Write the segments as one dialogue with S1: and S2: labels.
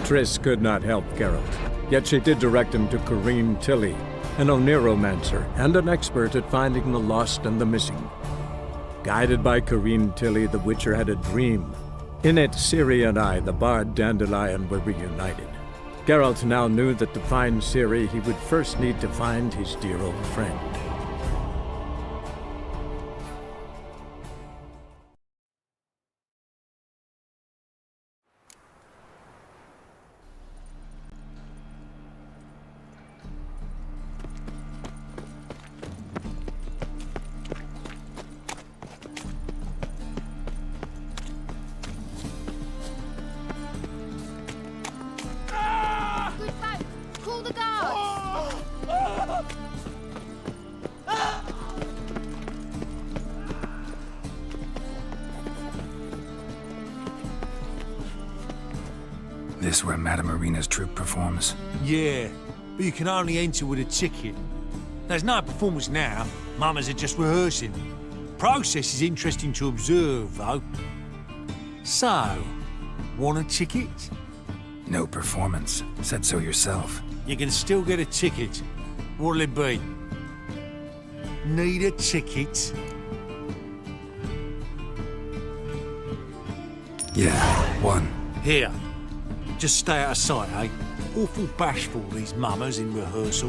S1: Triss could not help Geralt, yet she did direct him to Corrine Tilly, an Oniromancer and an expert at finding the lost and the missing. Guided by Corrine Tilly, the Witcher had a dream. In it, Ciri and I, the bard Dandelion, were reunited. Geralt now knew that to find Ciri, he would first need to find his dear old friend.
S2: Call the guards!
S3: This where Madame Irina's troupe performs?
S4: Yeah, but you can only enter with a ticket. There's no performance now. Mamas are just rehearsing. Process is interesting to observe, though. So, want a ticket?
S3: No performance. Said so yourself.
S4: You can still get a ticket. What'll it be? Need a ticket?
S3: Yeah, one.
S4: Here. Just stay out of sight, eh? Awful bashful, these mamas in rehearsal.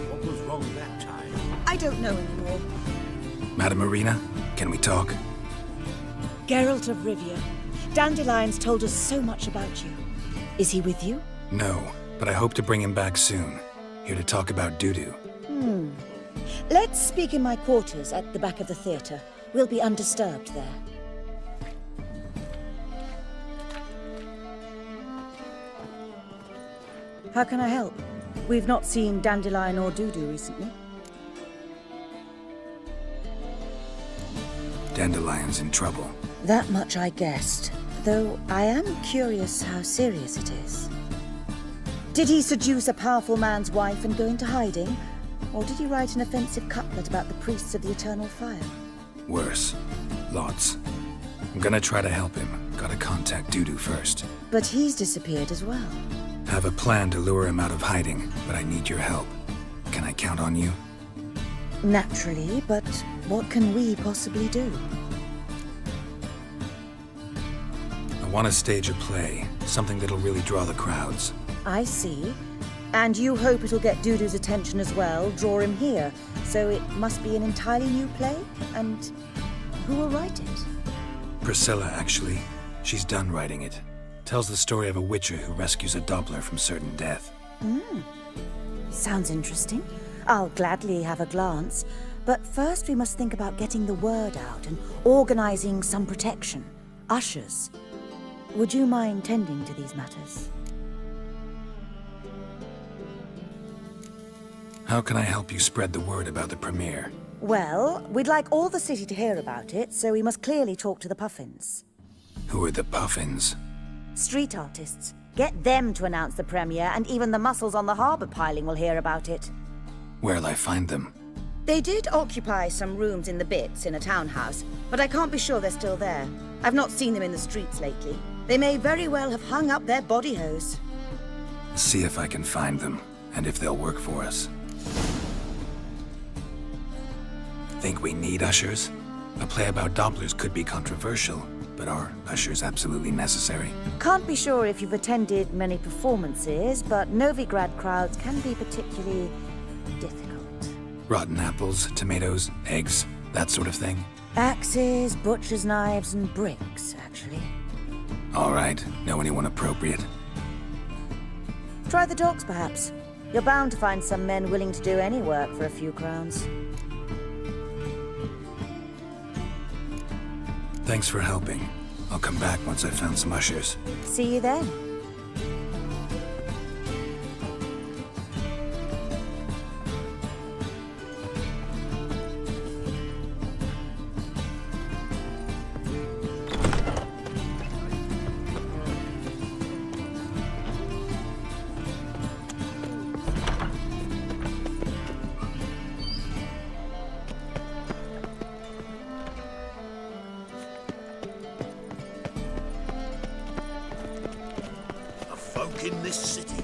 S4: What was wrong with that time?
S5: I don't know anymore.
S3: Madame Irina, can we talk?
S5: Geralt of Rivia. Dandelion's told us so much about you. Is he with you?
S3: No, but I hope to bring him back soon. Here to talk about Dudu.
S5: Let's speak in my quarters at the back of the theatre. We'll be undisturbed there. How can I help? We've not seen Dandelion or Dudu recently.
S3: Dandelion's in trouble.
S5: That much I guessed, though I am curious how serious it is. Did he seduce a powerful man's wife and go into hiding? Or did he write an offensive couplet about the priests of the eternal fire?
S3: Worse. Lots. I'm gonna try to help him. Gotta contact Dudu first.
S5: But he's disappeared as well.
S3: Have a plan to lure him out of hiding, but I need your help. Can I count on you?
S5: Naturally, but what can we possibly do?
S3: I want to stage a play. Something that'll really draw the crowds.
S5: I see. And you hope it'll get Dudu's attention as well, draw him here. So it must be an entirely new play? And who will write it?
S3: Priscilla, actually. She's done writing it. Tells the story of a witcher who rescues a Doppler from certain death.
S5: Sounds interesting. I'll gladly have a glance. But first we must think about getting the word out and organizing some protection. Ushers. Would you mind tending to these matters?
S3: How can I help you spread the word about the premiere?
S5: Well, we'd like all the city to hear about it, so we must clearly talk to the Puffins.
S3: Who are the Puffins?
S5: Street artists. Get them to announce the premiere, and even the muscles on the harbor piling will hear about it.
S3: Where'll I find them?
S5: They did occupy some rooms in the Bits in a townhouse, but I can't be sure they're still there. I've not seen them in the streets lately. They may very well have hung up their body hose.
S3: See if I can find them, and if they'll work for us. Think we need ushers? A play about Dopplers could be controversial, but are ushers absolutely necessary?
S5: Can't be sure if you've attended many performances, but Novigrad crowds can be particularly difficult.
S3: Rotten apples, tomatoes, eggs, that sort of thing?
S5: Axes, butcher's knives, and bricks, actually.
S3: All right, know anyone appropriate?
S5: Try the docks, perhaps. You're bound to find some men willing to do any work for a few crowns.
S3: Thanks for helping. I'll come back once I've found some ushers.
S5: See you then.
S6: in this city.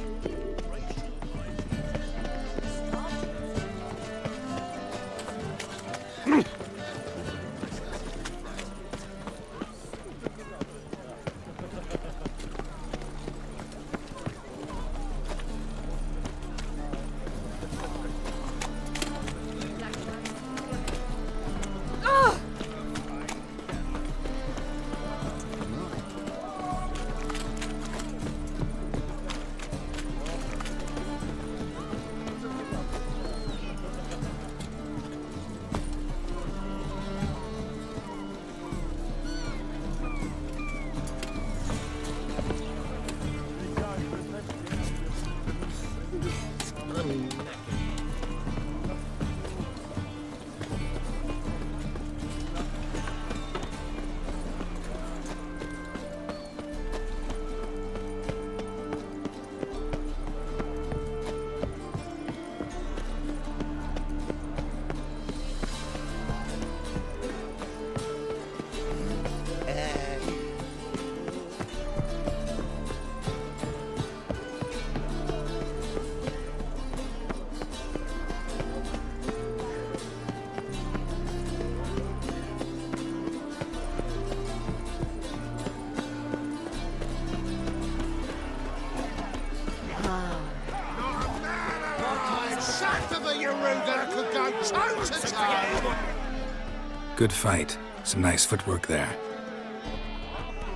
S3: Good fight. Some nice footwork there.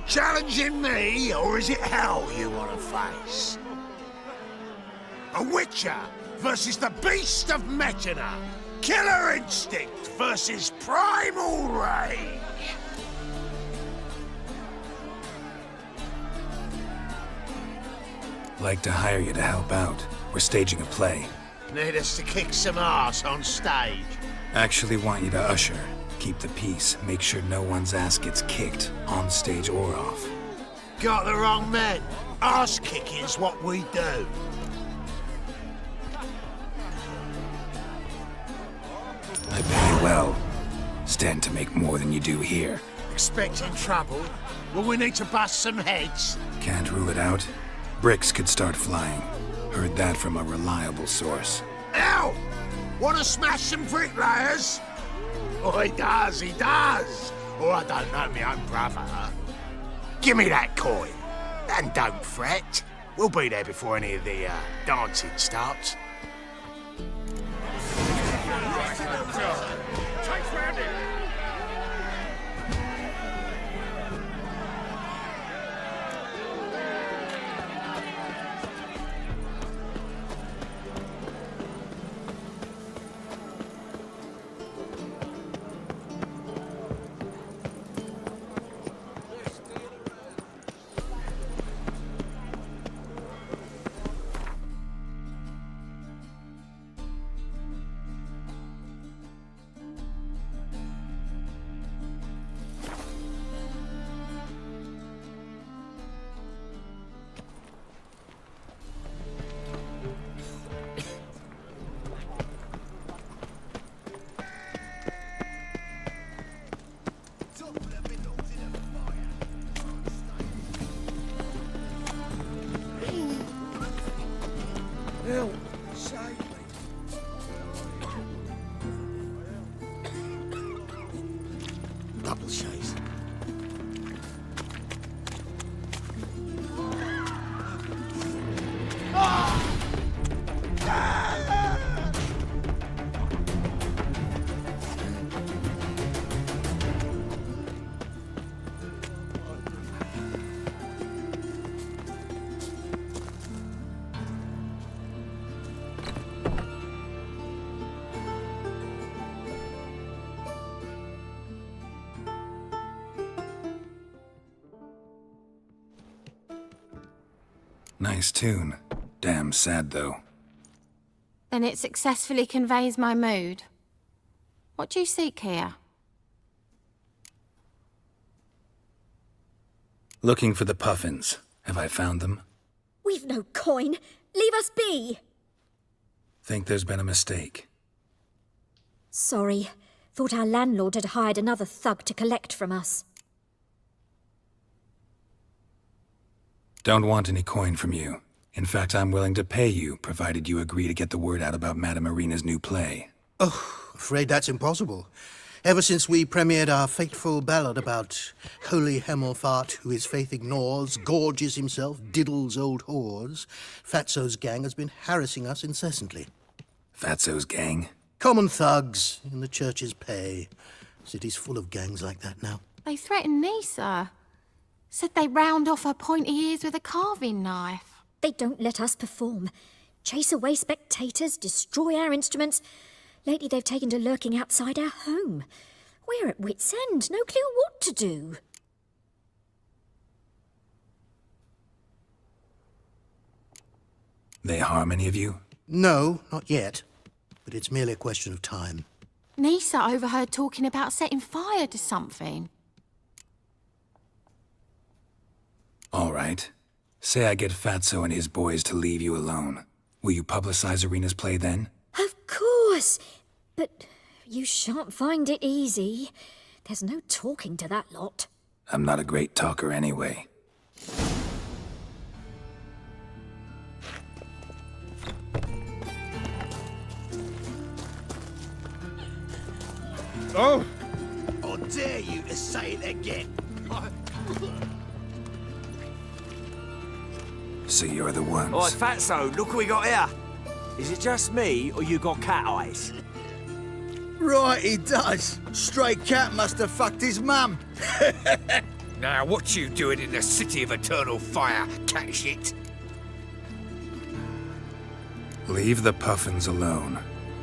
S6: Challenging me, or is it hell you want to face? A Witcher versus the Beast of Metina. Killer instinct versus primal rage.
S3: Like to hire you to help out. We're staging a play.
S6: Need us to kick some ass on stage.
S3: Actually want you to usher. Keep the peace. Make sure no one's ass gets kicked, on stage or off.
S6: Got the wrong men. Ass kicking's what we do.
S3: I pay you well. Stand to make more than you do here.
S6: Expecting trouble? Will we need to bust some heads?
S3: Can't rule it out. Bricks could start flying. Heard that from a reliable source.
S6: Ow! Wanna smash some bricklayers? Oh, he does, he does. Oh, I don't know my own brother. Give me that coin. And don't fret. We'll be there before any of the, dancing starts. Double chase.
S3: Nice tune. Damn sad, though.
S2: Then it successfully conveys my mood. What do you seek here?
S3: Looking for the Puffins. Have I found them?
S7: We've no coin. Leave us be.
S3: Think there's been a mistake.
S7: Sorry. Thought our landlord had hired another thug to collect from us.
S3: Don't want any coin from you. In fact, I'm willing to pay you, provided you agree to get the word out about Madame Irina's new play.
S8: Oh, afraid that's impossible. Ever since we premiered our fateful ballad about holy Hemelfart, who his faith ignores, gorges himself, diddles old whores, Fatso's gang has been harassing us incessantly.
S3: Fatso's gang?
S8: Common thugs in the church's pay. City's full of gangs like that now.
S2: They threatened Nisa. Said they'd round off her pointy ears with a carving knife.
S7: They don't let us perform. Chase away spectators, destroy our instruments. Lately they've taken to lurking outside our home. We're at wit's end, no clue what to do.
S3: They harm any of you?
S8: No, not yet. But it's merely a question of time.
S2: Nisa overheard talking about setting fire to something.
S3: All right. Say I get Fatso and his boys to leave you alone. Will you publicize Irina's play then?
S7: Of course, but you shan't find it easy. There's no talking to that lot.
S3: I'm not a great talker anyway.
S6: Oh! I dare you to say it again.
S3: So you're the ones.
S9: Oi, Fatso, look what we got here. Is it just me, or you got cat eyes?
S10: Right, he does. Stray cat must have fucked his mum.
S6: Now, what you doing in the city of eternal fire, cat shit?
S3: Leave the puffins alone.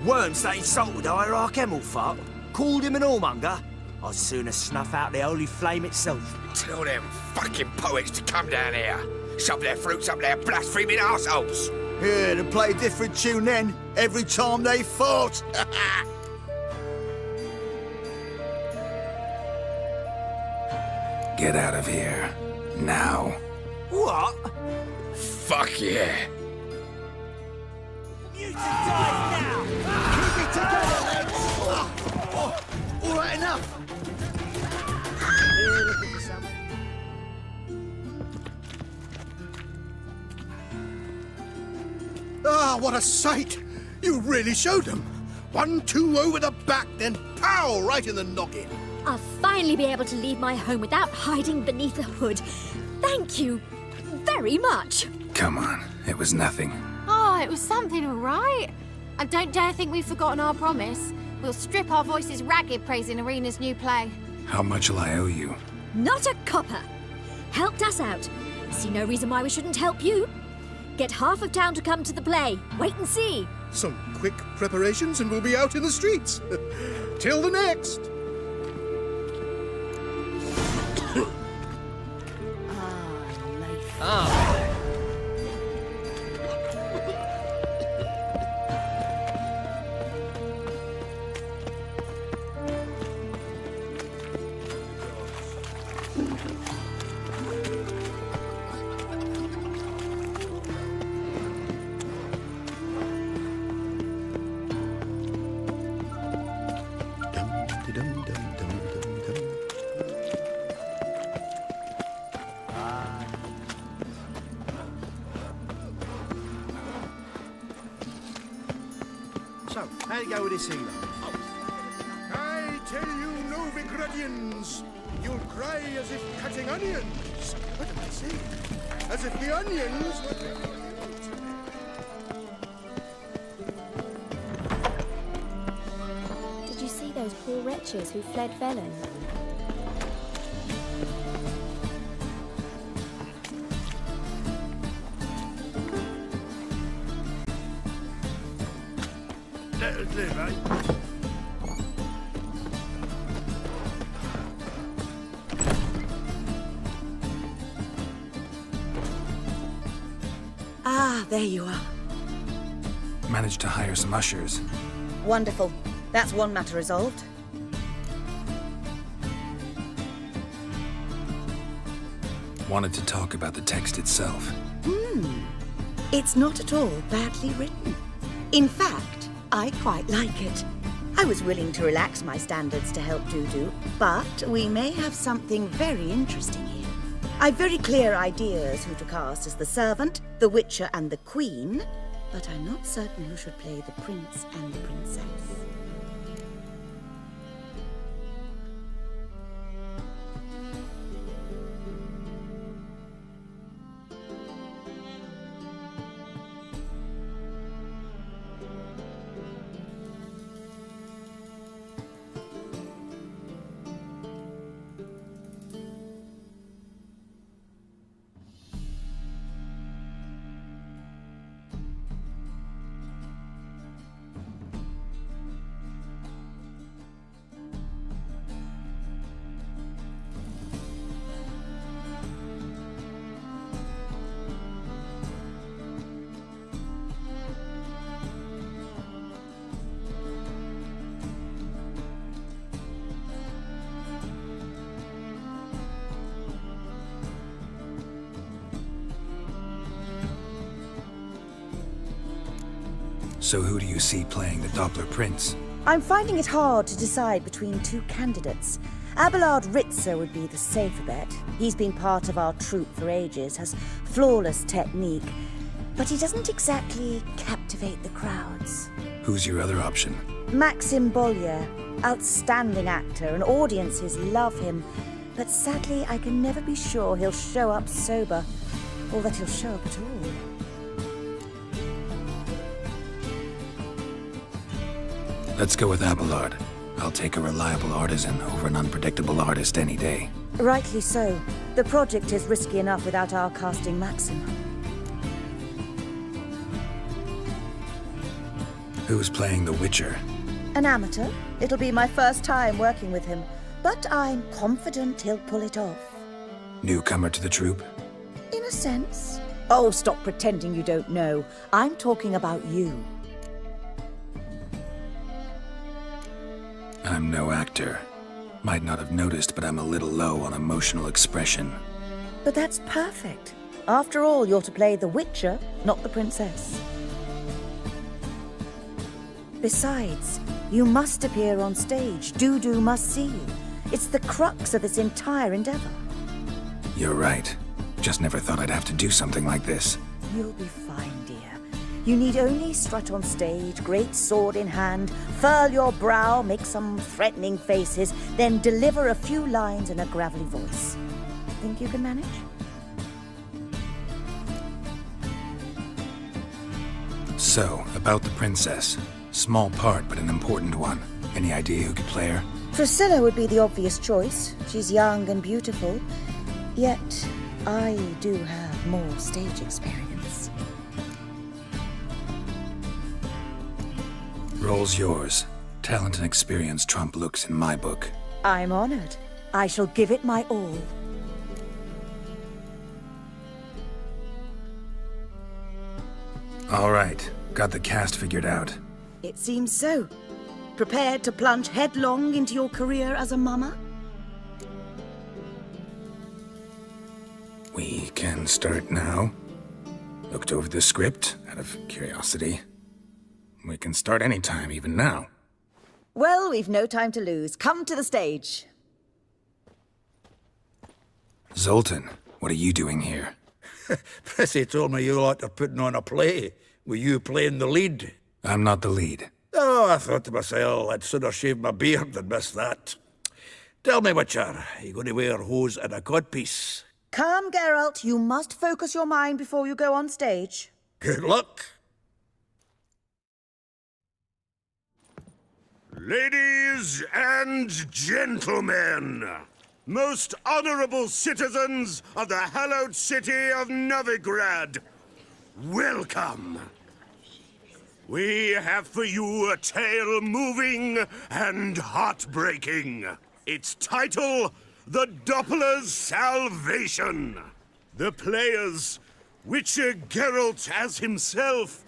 S9: Worms that insulted Hierarch Hemelfart, called him an whoremonger. I'd sooner snuff out the holy flame itself.
S6: Tell them fucking poets to come down here. Shove their fruits up their blaspheming arseholes.
S10: Yeah, to play a different tune then, every time they fought.
S3: Get out of here. Now.
S9: What?
S6: Fuck yeah.
S9: You to die now!
S10: Keep it together, lads. All right, enough.
S8: Ah, what a sight! You really showed them. 1-2 over the back, then pow, right in the noggin.
S7: I'll finally be able to leave my home without hiding beneath the hood. Thank you very much.
S3: Come on, it was nothing.
S2: Oh, it was something, all right. I don't dare think we've forgotten our promise. We'll strip our voices ragged praising Irina's new play.
S3: How much will I owe you?
S7: Not a copper. Helped us out. See no reason why we shouldn't help you. Get half of town to come to the play. Wait and see.
S8: Some quick preparations and we'll be out in the streets. Till the next.
S10: So, how do you go with this healer?
S6: I tell you, Novigradians, you'll cry as if cutting onions. What am I saying? As if the onions were...
S7: Did you see those poor wretches who fled Velen?
S6: Let us live, eh?
S5: Ah, there you are.
S3: Managed to hire some ushers.
S5: Wonderful. That's one matter resolved.
S3: Wanted to talk about the text itself.
S5: It's not at all badly written. In fact, I quite like it. I was willing to relax my standards to help Dudu, but we may have something very interesting here. I've very clear ideas who to cast as the servant, the witcher, and the queen, but I'm not certain who should play the prince and the princess.
S3: So who do you see playing the Doppler Prince?
S5: I'm finding it hard to decide between two candidates. Abelard Ritzer would be the safer bet. He's been part of our troupe for ages, has flawless technique, but he doesn't exactly captivate the crowds.
S3: Who's your other option?
S5: Maxim Bollier, outstanding actor, and audiences love him. But sadly, I can never be sure he'll show up sober, or that he'll show up at all.
S3: Let's go with Abelard. I'll take a reliable artisan over an unpredictable artist any day.
S5: Rightly so. The project is risky enough without our casting Maxim.
S3: Who's playing the Witcher?
S5: An amateur. It'll be my first time working with him, but I'm confident he'll pull it off.
S3: Newcomer to the troupe?
S5: In a sense. Oh, stop pretending you don't know. I'm talking about you.
S3: I'm no actor. Might not have noticed, but I'm a little low on emotional expression.
S5: But that's perfect. After all, you're to play the Witcher, not the princess. Besides, you must appear on stage. Dudu must see you. It's the crux of this entire endeavor.
S3: You're right. Just never thought I'd have to do something like this.
S5: You'll be fine, dear. You need only strut on stage, great sword in hand, furl your brow, make some threatening faces, then deliver a few lines in a gravelly voice. Think you can manage?
S3: So, about the princess. Small part, but an important one. Any idea who could play her?
S5: Priscilla would be the obvious choice. She's young and beautiful. Yet, I do have more stage experience.
S3: Role's yours. Talent and experience trump looks in my book.
S5: I'm honored. I shall give it my all.
S3: All right. Got the cast figured out.
S5: It seems so. Prepared to plunge headlong into your career as a mama?
S3: We can start now. Looked over the script, out of curiosity. We can start anytime, even now.
S5: Well, we've no time to lose. Come to the stage.
S3: Zoltan, what are you doing here?
S10: Prissy told me you lot are putting on a play. Were you playing the lead?
S3: I'm not the lead.
S10: Oh, I thought to myself I'd sooner shave my beard than miss that. Tell me, Witcher, are you going to wear hose and a codpiece?
S5: Come, Geralt. You must focus your mind before you go on stage.
S10: Good luck.
S6: Ladies and gentlemen, most honorable citizens of the hallowed city of Novigrad, welcome. We have for you a tale moving and heartbreaking. Its title, The Doppler's Salvation. The players, Witcher Geralt as himself,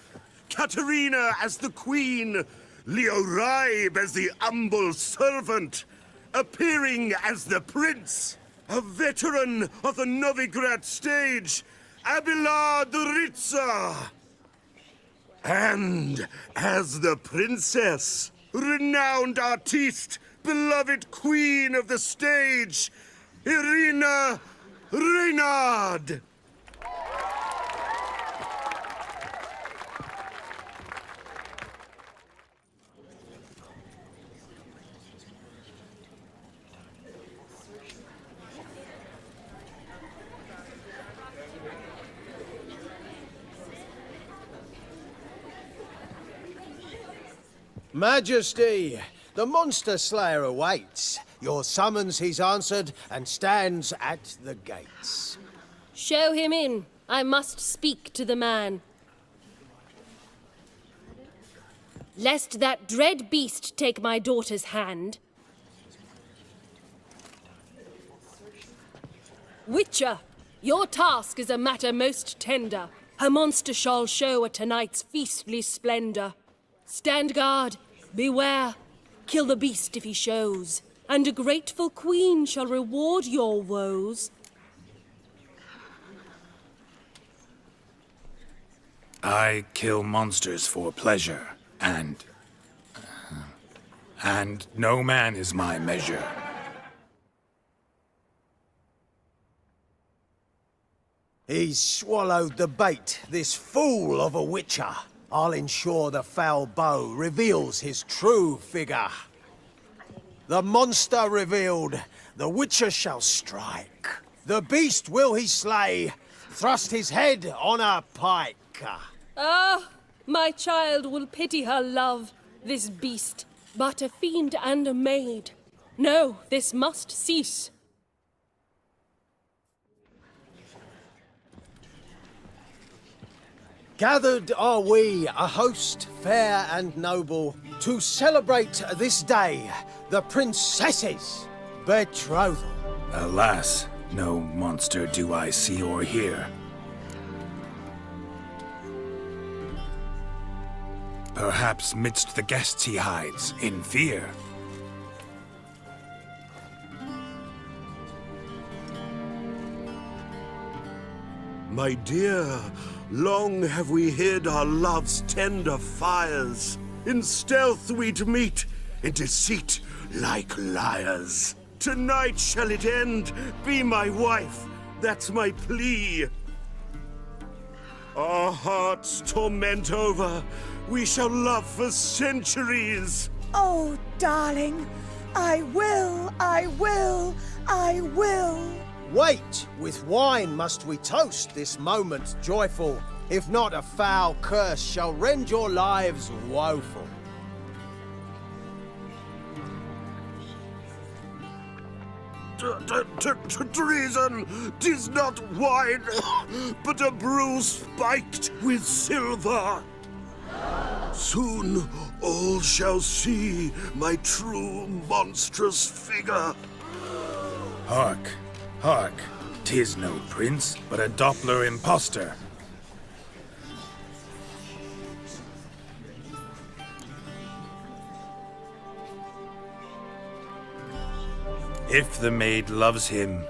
S6: Katerina as the Queen, Leo Raib as the humble servant, appearing as the Prince, a veteran of the Novigrad stage, Abelard Ritzer. And as the Princess, renowned artiste, beloved queen of the stage, Irina Reynard!
S9: Majesty, the monster slayer awaits. Your summons he's answered and stands at the gates.
S11: Show him in. I must speak to the man. Lest that dread beast take my daughter's hand. Witcher, your task is a matter most tender. Her monster shall show at tonight's feastly splendor. Stand guard, beware, kill the beast if he shows, and a grateful queen shall reward your woes.
S3: I kill monsters for pleasure, and no man is my measure.
S9: He's swallowed the bait, this fool of a witcher. I'll ensure the foul bow reveals his true figure. The monster revealed, the witcher shall strike. The beast will he slay, thrust his head on a pike.
S11: Ah, my child will pity her love, this beast, but a fiend and a maid. No, this must cease.
S9: Gathered are we, a host fair and noble, to celebrate this day, the princess's betrothal.
S3: Alas, no monster do I see or hear. Perhaps midst the guests he hides, in fear.
S6: My dear, long have we hid our love's tender fires. In stealth we'd meet, in deceit like liars. Tonight shall it end, be my wife, that's my plea. Our hearts torment over, we shall love for centuries.
S5: Oh, darling, I will, I will, I will.
S9: Wait, with wine must we toast this moment joyful. If not, a foul curse shall rend your lives woeful.
S6: Treason! 'Tis not wine, but a brew spiked with silver. Soon all shall see my true monstrous figure.
S3: Hark, hark, 'tis no prince, but a Doppler impostor. If the maid loves him,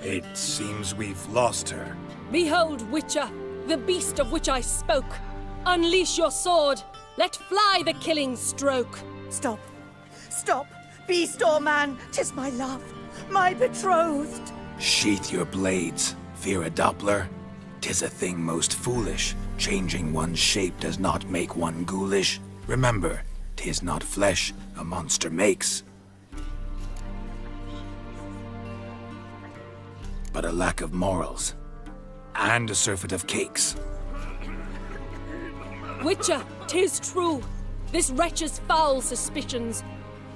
S3: it seems we've lost her.
S11: Behold, Witcher, the beast of which I spoke. Unleash your sword. Let fly the killing stroke.
S5: Stop. Stop. Beast or man, 'tis my love, my betrothed.
S3: Sheath your blades, fear a Doppler. 'Tis a thing most foolish. Changing one's shape does not make one ghoulish. Remember, 'tis not flesh a monster makes, but a lack of morals, and a surfeit of cakes.
S11: Witcher, 'tis true. This wretch's foul suspicions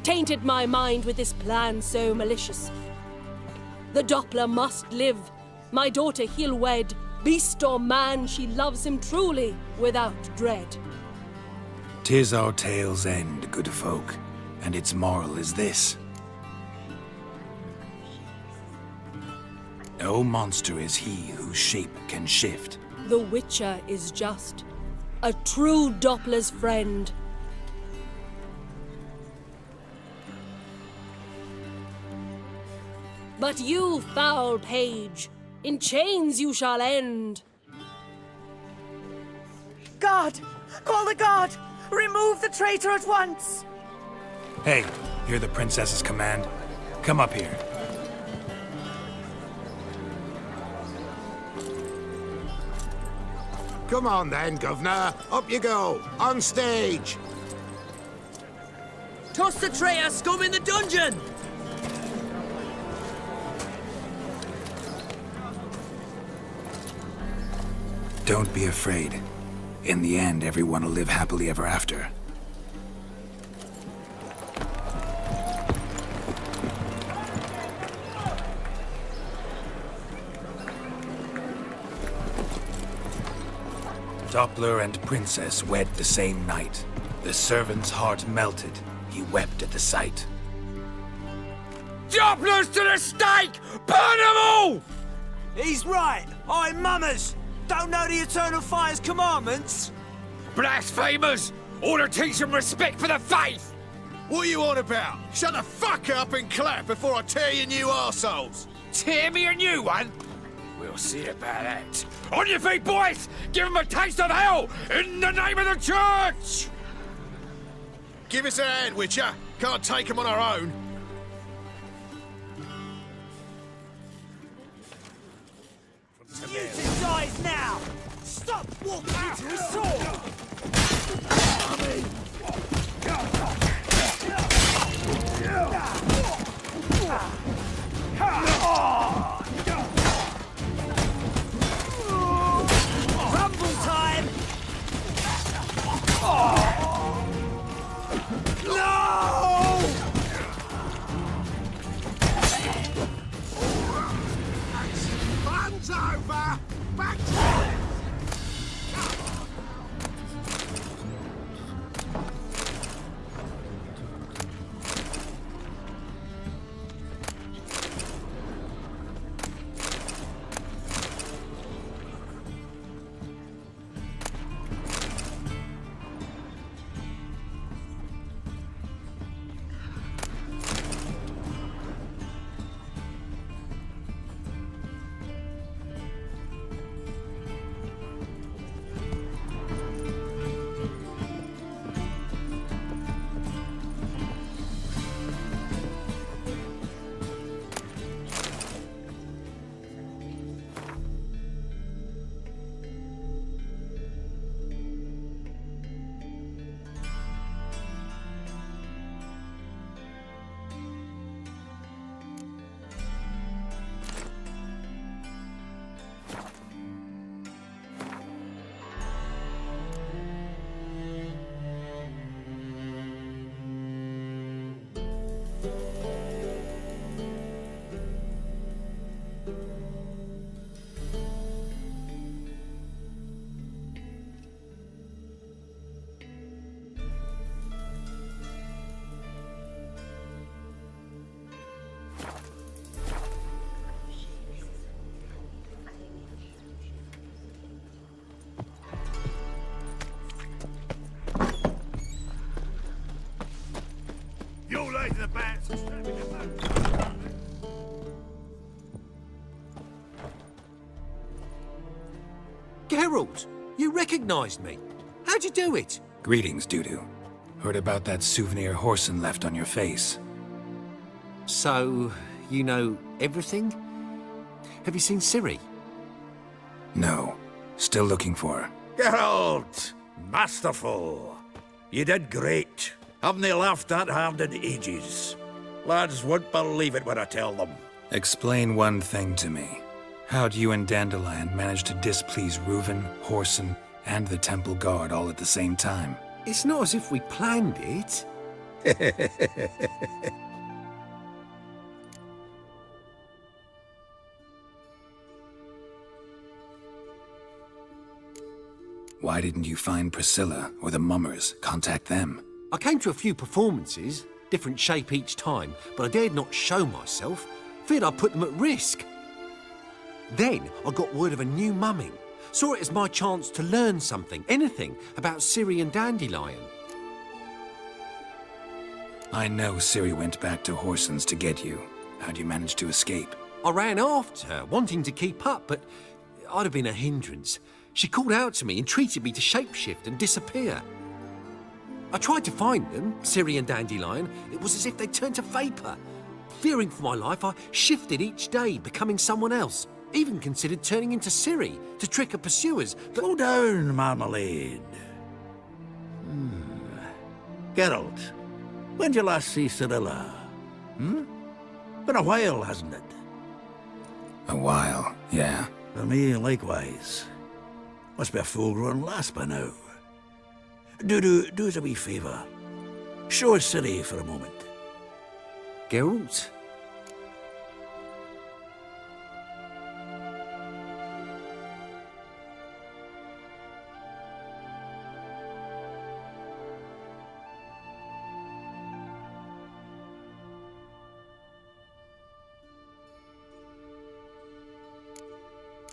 S11: tainted my mind with this plan so malicious. The Doppler must live. My daughter he'll wed. Beast or man, she loves him truly, without dread.
S3: 'Tis our tale's end, good folk, and its moral is this. No monster is he whose shape can shift.
S11: The Witcher is just a true Doppler's friend. But you, foul page, in chains you shall end.
S5: Guard! Call the guard! Remove the traitor at once!
S3: Hey, hear the princess's command? Come up here.
S6: Come on then, Governor. Up you go. On stage.
S12: Toss the traitor scum in the dungeon!
S3: Don't be afraid. In the end, everyone will live happily ever after. Doppler and Princess wed the same night. The servant's heart melted. He wept at the sight.
S10: Dopplers to the stake! Burn them all!
S9: He's right. I'm mummers. Don't know the Eternal Fire's commandments?
S10: Blasphemers! Order teach them respect for the faith!
S6: What are you on about? Shut the fuck up and clap before I tear you new arseholes.
S10: Tear me a new one? We'll see about that. On your feet, boys! Give them a taste of hell in the name of the church!
S6: Give us a hand, Witcher. Can't take them on our own.
S9: Use his eyes now! Stop walking into his sword! Rumble time! No!
S6: Fun's over. Back to it.
S10: You lay to the bats.
S9: Geralt, you recognized me. How'd you do it?
S3: Greetings, Dudu. Heard about that souvenir Whoreson left on your face.
S9: So, you know everything? Have you seen Ciri?
S3: No. Still looking for her.
S10: Geralt! Masterful! You did great. Haven't they laughed that hard in ages? Lads won't believe it when I tell them.
S3: Explain one thing to me. How'd you and Dandelion manage to displease Reuven, Whoreson, and the Temple Guard all at the same time?
S9: It's not as if we planned it.
S3: Why didn't you find Priscilla or the Mummers? Contact them.
S9: I came to a few performances, different shape each time, but I dared not show myself. Feared I'd put them at risk. Then I got word of a new mumming. Saw it as my chance to learn something, anything, about Ciri and Dandelion.
S3: I know Ciri went back to Whoreson's to get you. How'd you manage to escape?
S9: I ran after her, wanting to keep up, but I'd have been a hindrance. She called out to me, entreated me to shapeshift and disappear. I tried to find them, Ciri and Dandelion. It was as if they'd turned to vapour. Fearing for my life, I shifted each day, becoming someone else. Even considered turning into Ciri to trick her pursuers, but...
S10: Slow down, Marmalade. Geralt, when did you last see Cirilla? Been a while, hasn't it?
S3: A while, yeah.
S10: For me, likewise. Must be a full-grown lass by now. Do us a wee favour. Show us Ciri for a moment.
S9: Geralt?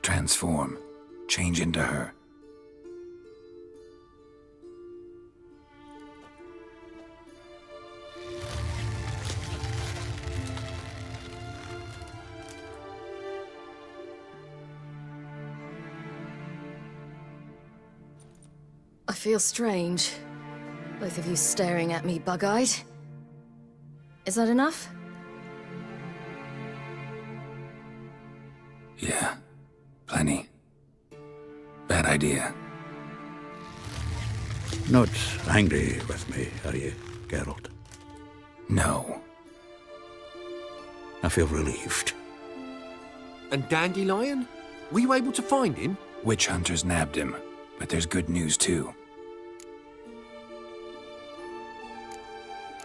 S3: Transform. Change into her.
S13: I feel strange. Both of you staring at me bug-eyed. Is that enough?
S3: Yeah. Plenty. Bad idea.
S10: Not angry with me, are you, Geralt?
S3: No.
S10: I feel relieved.
S9: And Dandelion? Were you able to find him?
S3: Witch hunters nabbed him, but there's good news too.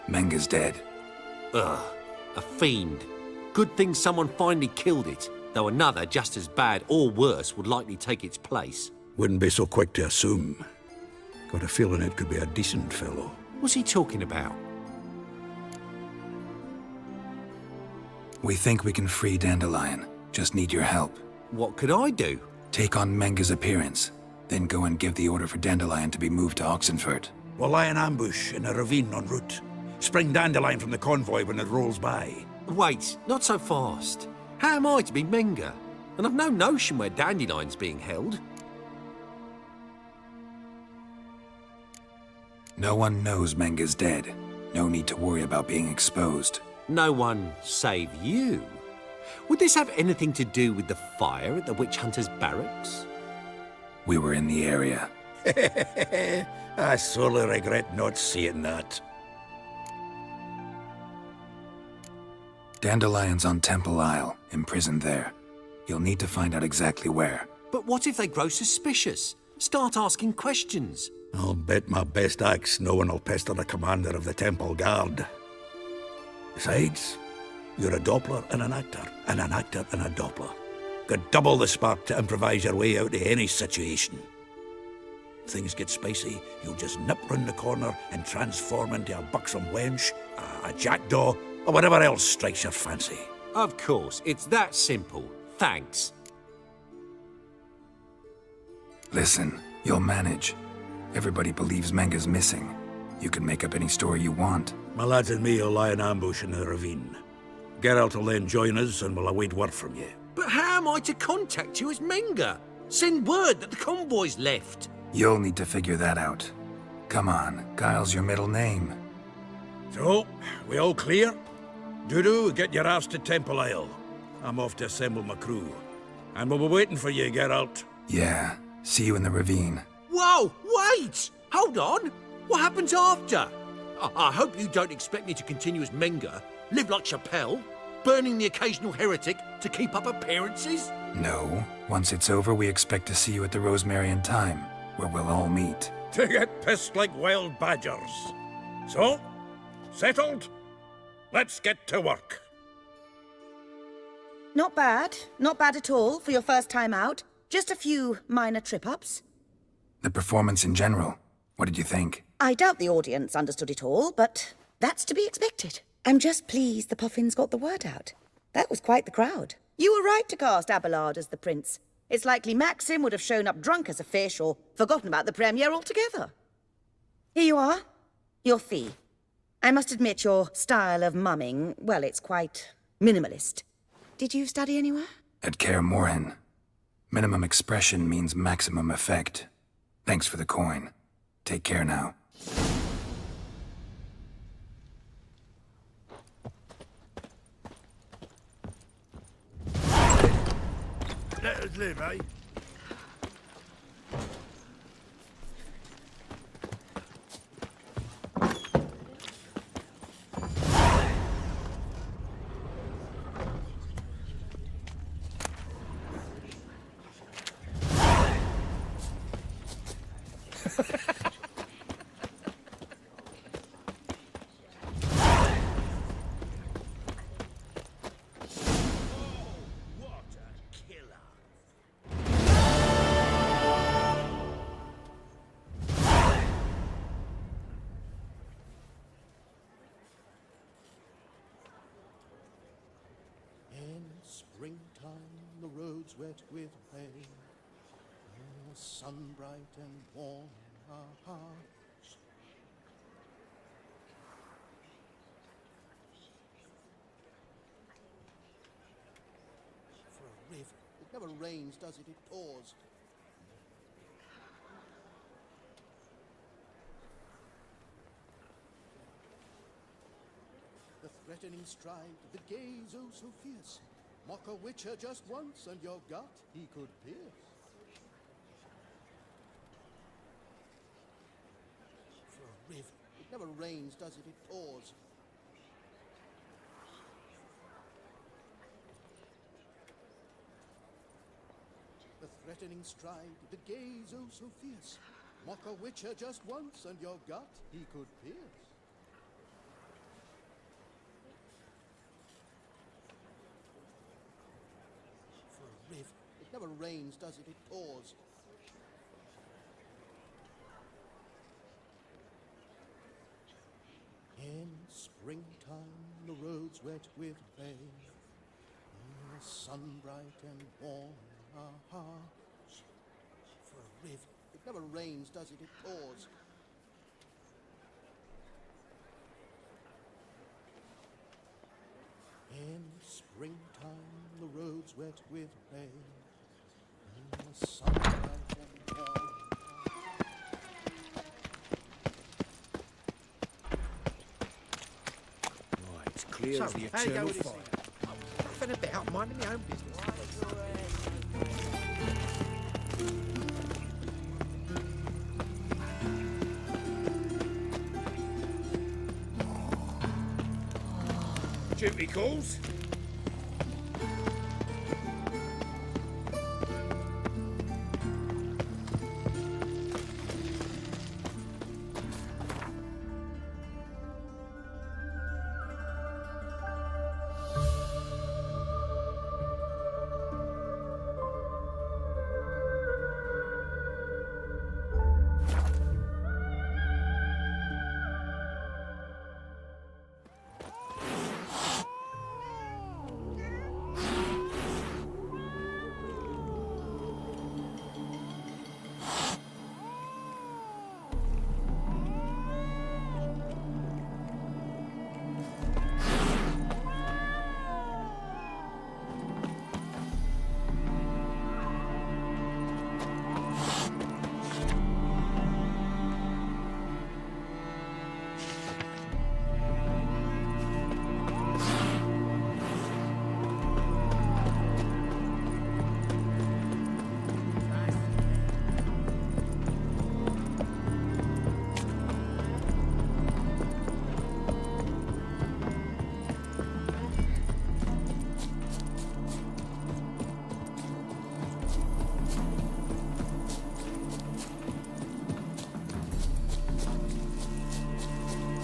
S3: Menga's dead.
S9: Ugh, a fiend. Good thing someone finally killed it, though another just as bad or worse would likely take its place.
S10: Wouldn't be so quick to assume. Got a feeling it could be a decent fellow.
S9: What's he talking about?
S3: We think we can free Dandelion. Just need your help.
S9: What could I do?
S3: Take on Menga's appearance, then go and give the order for Dandelion to be moved to Oxenfurt.
S10: We'll lie in ambush in a ravine en route. Spring Dandelion from the convoy when it rolls by.
S9: Wait, not so fast. How am I to be Menga? And I've no notion where Dandelion's being held.
S3: No one knows Menga's dead. No need to worry about being exposed.
S9: No one save you. Would this have anything to do with the fire at the Witch Hunters' barracks?
S3: We were in the area.
S10: I sorely regret not seeing that.
S3: Dandelion's on Temple Isle, imprisoned there. You'll need to find out exactly where.
S9: But what if they grow suspicious? Start asking questions?
S10: I'll bet my best axe no one will pester the commander of the Temple Guard. Besides, you're a Doppler and an actor and a Doppler. Got double the spark to improvise your way out of any situation. If things get spicy, you'll just nip round the corner and transform into a buxom wench, a jackdaw, or whatever else strikes your fancy.
S9: Of course, it's that simple. Thanks.
S3: Listen, you'll manage. Everybody believes Menga's missing. You can make up any story you want.
S10: My lads and me will lie in ambush in the ravine. Geralt will then join us and we'll await word from you.
S9: But how am I to contact you as Menga? Send word that the convoy's left.
S3: You'll need to figure that out. Come on, Guile's your middle name.
S10: So, we all clear? Dudu, get your ass to Temple Isle. I'm off to assemble my crew. And we'll be waiting for you, Geralt.
S3: Yeah, see you in the ravine.
S9: Whoa, wait! Hold on! What happens after? I hope you don't expect me to continue as Menga, live like Chappelle, burning the occasional heretic to keep up appearances?
S3: No. Once it's over, we expect to see you at the Rosemary in Time, where we'll all meet.
S10: To get pissed like wild badgers. So, settled? Let's get to work.
S5: Not bad. Not bad at all for your first time out. Just a few minor trip-ups.
S3: The performance in general, what did you think?
S5: I doubt the audience understood it all, but that's to be expected. I'm just pleased the Puffins got the word out. That was quite the crowd. You were right to cast Abelard as the prince. It's likely Maxim would have shown up drunk as a fish or forgotten about the premiere altogether. Here you are. Your fee. I must admit your style of mumming, well, it's quite minimalist. Did you study anywhere?
S3: At Kaer Morhen. Minimum expression means maximum effect. Thanks for the coin. Take care now.
S6: live, eh?
S8: Springtime, the roads wet with rain, the sun bright and warm in our hearts. For a river, it never rains, does it? It pours. The threatening stride, the gaze oh so fierce. Mock a witcher just once, and your gut he could pierce. For a river, it never rains, does it? It pours. The threatening stride, the gaze oh so fierce. Mock a witcher just once, and your gut he could pierce. River. It never rains, does it? It pours. In springtime, the roads wet with rain, the sun bright and warm in our hearts. For a river, it never rains, does it? It pours. In springtime, the roads wet with rain, and the sun bright and warm.
S6: Right, it's clear of the eternal fire. Nothing about minding my own business. Duty calls.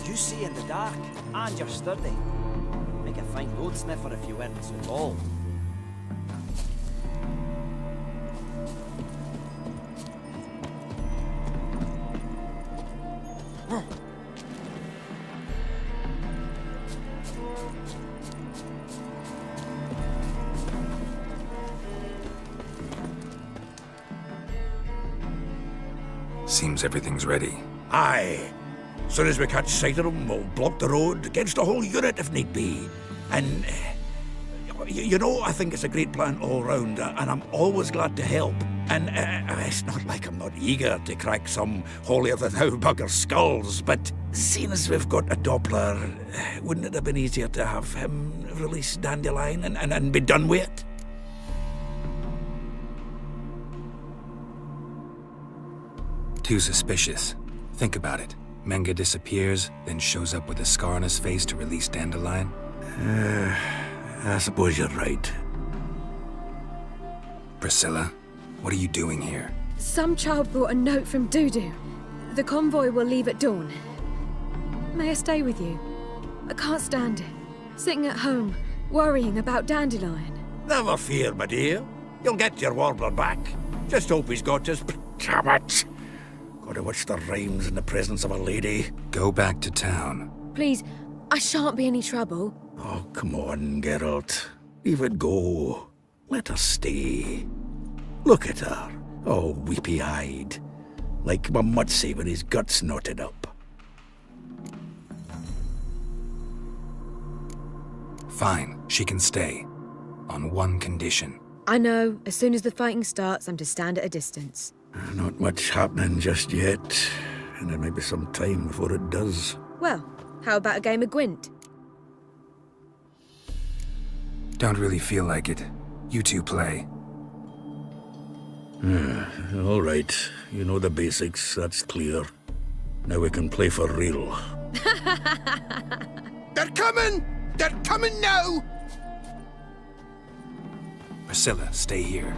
S12: You see in the dark, and you're sturdy. Make a fine road sniffer if you weren't so tall.
S3: Seems everything's ready.
S10: Aye. Soon as we catch sight of them, we'll block the road against the whole unit if need be. And, you know, I think it's a great plan all round, and I'm always glad to help. And it's not like I'm not eager to crack some holier-than-thou bugger's skulls, but seeing as we've got a Doppler, wouldn't it have been easier to have him release Dandelion and be done with it?
S3: Too suspicious. Think about it. Menga disappears, then shows up with a scar on his face to release Dandelion.
S10: I suppose you're right.
S3: Priscilla, what are you doing here?
S14: Some child brought a note from Dudu. The convoy will leave at dawn. May I stay with you? I can't stand it. Sitting at home, worrying about Dandelion.
S10: Never fear, my dear. You'll get your warbler back. Just hope he's got his... Damn it! Gotta watch the rhymes in the presence of a lady.
S3: Go back to town.
S14: Please, I shan't be any trouble.
S10: Oh, come on, Geralt. Leave it go. Let her stay. Look at her. Oh, weepy-eyed. Like Mamutsy with his guts knotted up.
S3: Fine, she can stay. On one condition.
S14: I know, as soon as the fighting starts, I'm to stand at a distance.
S10: Not much happening just yet. And there may be some time before it does.
S14: Well, how about a game of Gwent?
S3: Don't really feel like it. You two play.
S10: All right. You know the basics, that's clear. Now we can play for real.
S6: They're coming! They're coming now!
S3: Priscilla, stay here.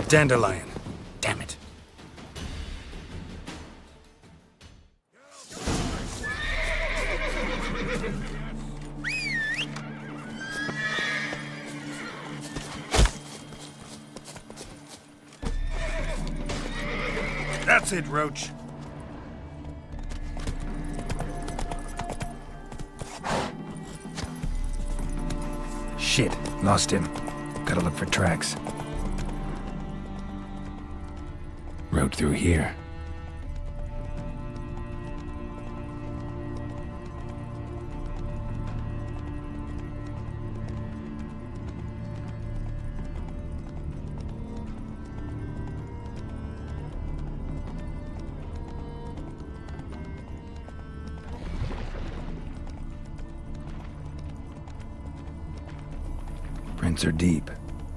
S3: Dandelion. Damn it.
S4: That's it, Roach.
S3: Shit, lost him. Gotta look for tracks. Road through here. Prints are deep.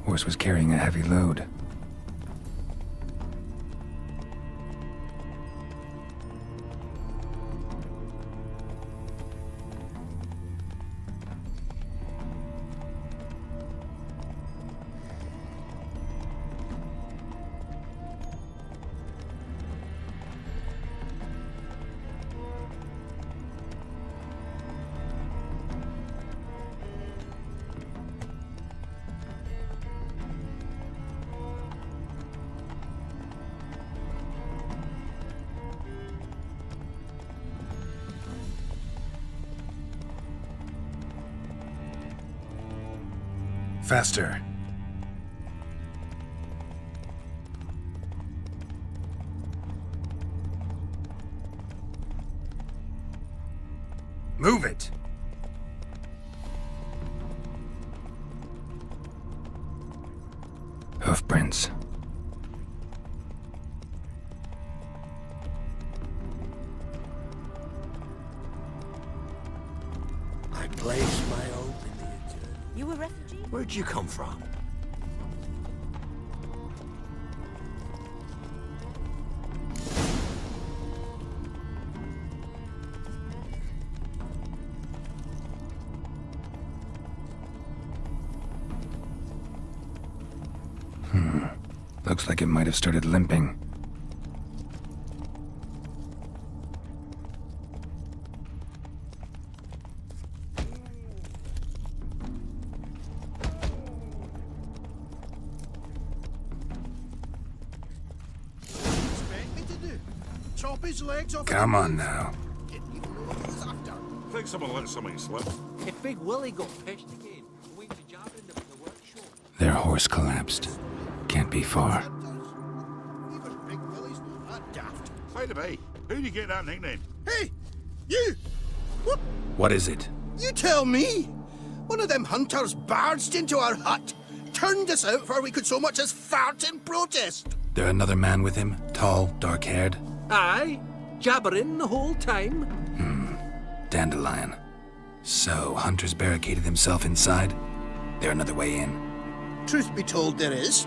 S3: Horse was carrying a heavy load. Faster. Move it! Hoofprints.
S6: I place my hope in the eternal.
S5: You a refugee?
S6: Where'd you come from?
S3: Looks like it might have started limping.
S8: his legs off.
S3: Come on now.
S8: Didn't even know what he was after.
S10: Think someone let something slip.
S4: If Big Willie got pissed again, we could job in the workshop.
S3: Their horse collapsed. Can't be far.
S8: Even Big Willie's not that daft.
S10: By the way, who'd you get that nickname?
S8: Hey, you! What?
S3: What is it?
S8: You tell me! One of them hunters barged into our hut, turned us out before we could so much as fart in protest.
S3: There another man with him? Tall, dark-haired?
S4: Aye, jabbering the whole time.
S3: Dandelion. So, Hunter's barricaded himself inside? There another way in?
S8: Truth be told, there is.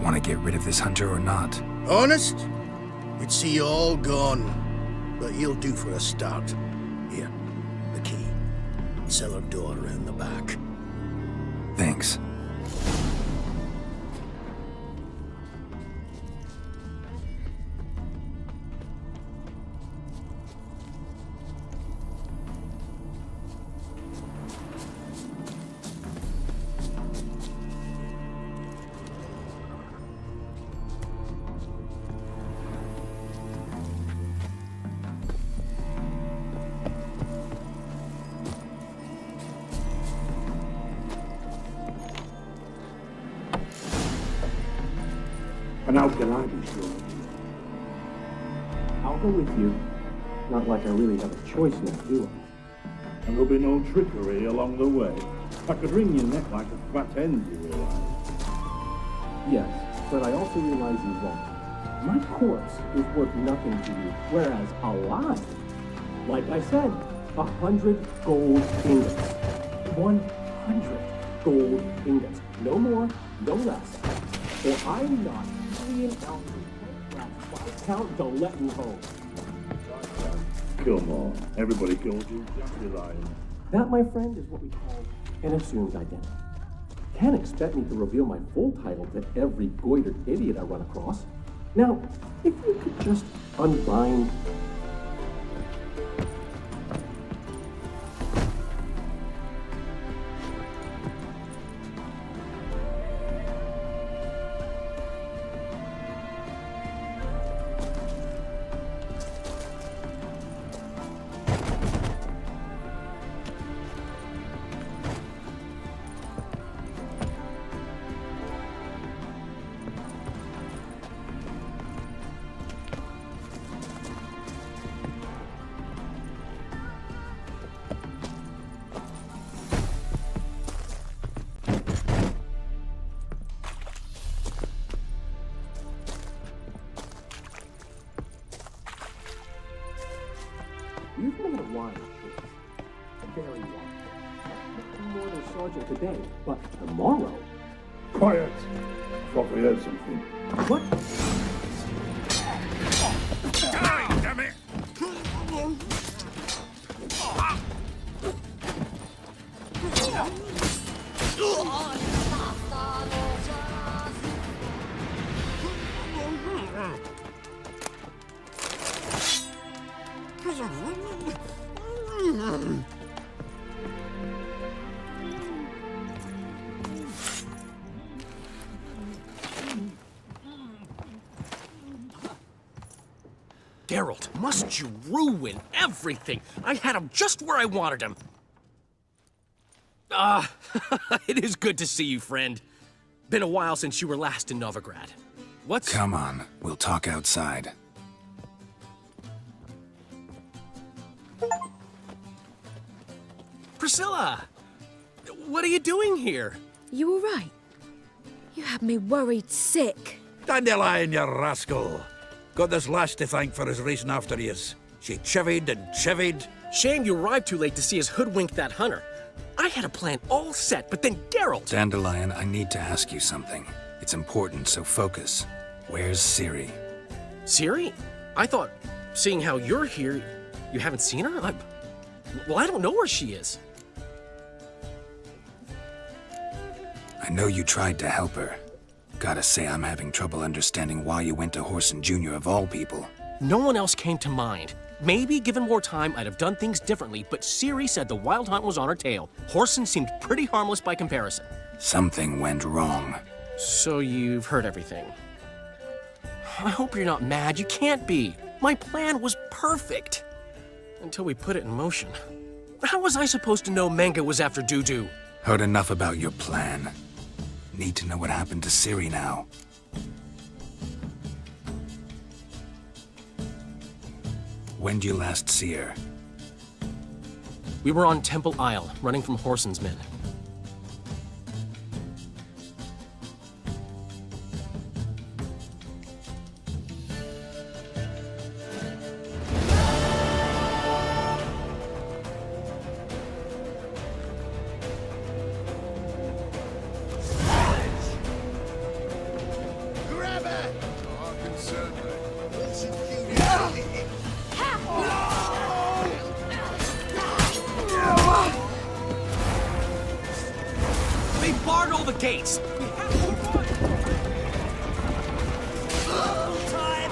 S3: Want to get rid of this hunter or not?
S8: Honest? We'd see you all gone. But he'll do for a start. Here, the key. Cellar door around the back.
S3: Thanks.
S15: And how can I be sure? I'll go with you. Not like I really have a choice now, do I? And there'll be no trickery along the way. I could wring your neck like a fat end, you realize? Yes, but I also realize you won't. My corpse is worth nothing to you, whereas alive, like I said, 100 gold ingots. 100 gold ingots. No more, no less. Or I'm not being out by count, don't let me home. Come on, everybody kills you, just lying. That, my friend, is what we call an assumed identity. Can't expect me to reveal my full title to every goitered idiot I run across. Now, if you could just unbind. You've made a wise choice. Very wise. Nothing more than Sergeant today, but tomorrow.
S16: Quiet! I thought we heard something.
S15: What?
S10: Die, damn it!
S17: Geralt, must you ruin everything? I had him just where I wanted him. It is good to see you, friend. Been a while since you were last in Novigrad. What's...
S3: Come on, we'll talk outside.
S17: Priscilla! What are you doing here?
S14: You all right? You had me worried sick.
S10: Dandelion, you rascal! Got this lass to thank for his racing after yous. She chivied and chivied.
S17: Shame you arrived too late to see us hoodwink that hunter. I had a plan all set, but then Geralt...
S3: Dandelion, I need to ask you something. It's important, so focus. Where's Ciri?
S17: Ciri? I thought, seeing how you're here, you haven't seen her? Well, I don't know where she is.
S3: I know you tried to help her. Gotta say, I'm having trouble understanding why you went to Whoreson Jr. of all people.
S17: No one else came to mind. Maybe, given more time, I'd have done things differently, but Ciri said the Wild Hunt was on her tail. Whoreson seemed pretty harmless by comparison.
S3: Something went wrong.
S17: So you've heard everything. I hope you're not mad. You can't be. My plan was perfect. Until we put it in motion. How was I supposed to know Manga was after Dudu?
S3: Heard enough about your plan. Need to know what happened to Ciri now. When'd you last see her?
S17: We were on Temple Isle, running from Whoreson's men.
S6: Grab it! Oh, concern me.
S17: They barred all the gates! We have to run! Time!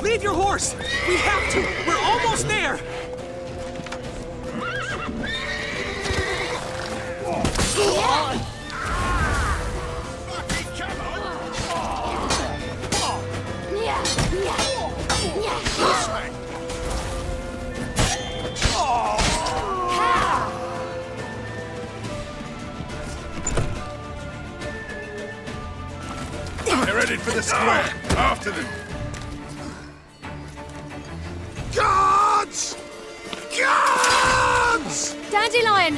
S17: Leave your horse! We have to! We're almost there!
S6: They're headed for the square. After them. Guards! Guards!
S2: Dandelion!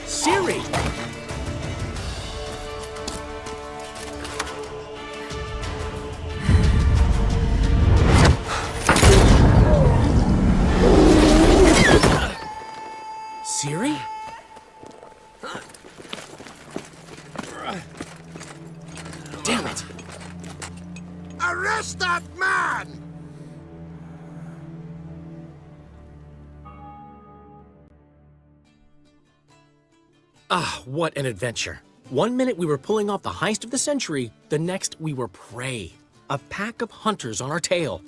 S17: Ciri! Ciri? Damn it!
S6: Arrest that man!
S17: Ah, what an adventure. 1 minute we were pulling off the heist of the century, the next we were prey. A pack of hunters on our tail.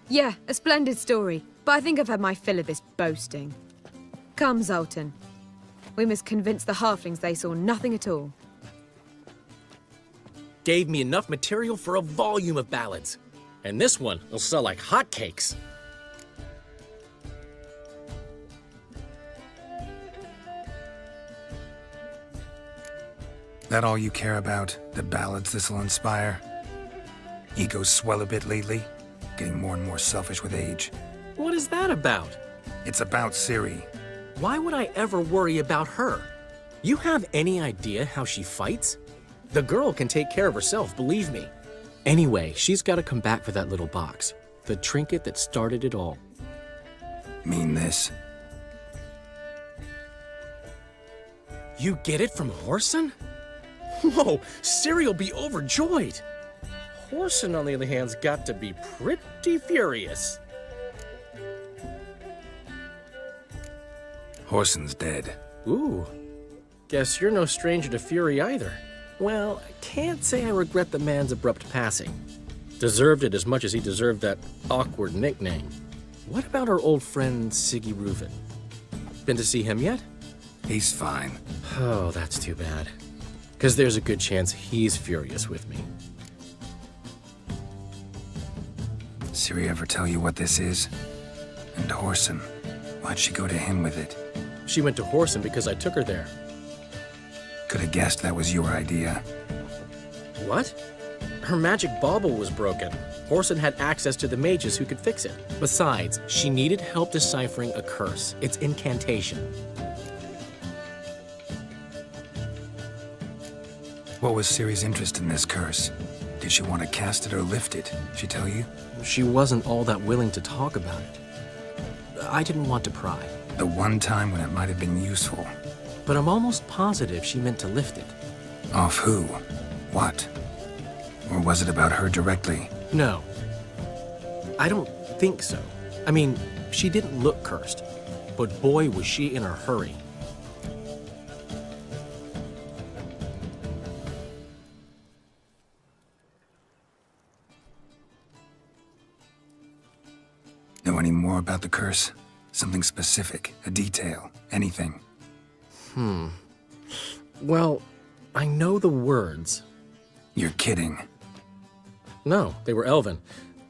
S14: Yeah, a splendid story, but I think I've had my fill of this boasting. Come, Zoltan. We must convince the halflings they saw nothing at all.
S17: Gave me enough material for a volume of ballads. And this one will sell like hotcakes.
S3: That all you care about? The ballads this'll inspire? Egos swell a bit lately? Getting more and more selfish with age.
S17: What is that about?
S3: It's about Ciri.
S17: Why would I ever worry about her? You have any idea how she fights? The girl can take care of herself, believe me. Anyway, she's got to come back for that little box. The trinket that started it all.
S3: Mean this?
S17: You get it from Whoreson? Whoa, Ciri'll be overjoyed. Whoreson, on the other hand, has got to be pretty furious.
S3: Whoreson's dead.
S17: Ooh, guess you're no stranger to fury either. Well, I can't say I regret the man's abrupt passing. Deserved it as much as he deserved that awkward nickname. What about our old friend Siggy Reuven? Been to see him yet?
S3: He's fine.
S17: Oh, that's too bad. Because there's a good chance he's furious with me.
S3: Ciri ever tell you what this is? And Horson. Why'd she go to him with it?
S17: She went to Horson because I took her there.
S3: Could have guessed that was your idea.
S17: What? Her magic bauble was broken. Horson had access to the mages who could fix it. Besides, she needed help deciphering a curse. It's incantation.
S3: What was Ciri's interest in this curse? Did she want to cast it or lift it? She tell you?
S17: She wasn't all that willing to talk about it. I didn't want to pry.
S3: The one time when it might have been useful.
S17: But I'm almost positive she meant to lift it.
S3: Off who? What? Or was it about her directly?
S17: No. I don't think so. I mean, she didn't look cursed. But boy, was she in a hurry.
S3: Know any more about the curse? Something specific, a detail, anything?
S17: Well, I know the words.
S3: You're kidding.
S17: No, they were Elven.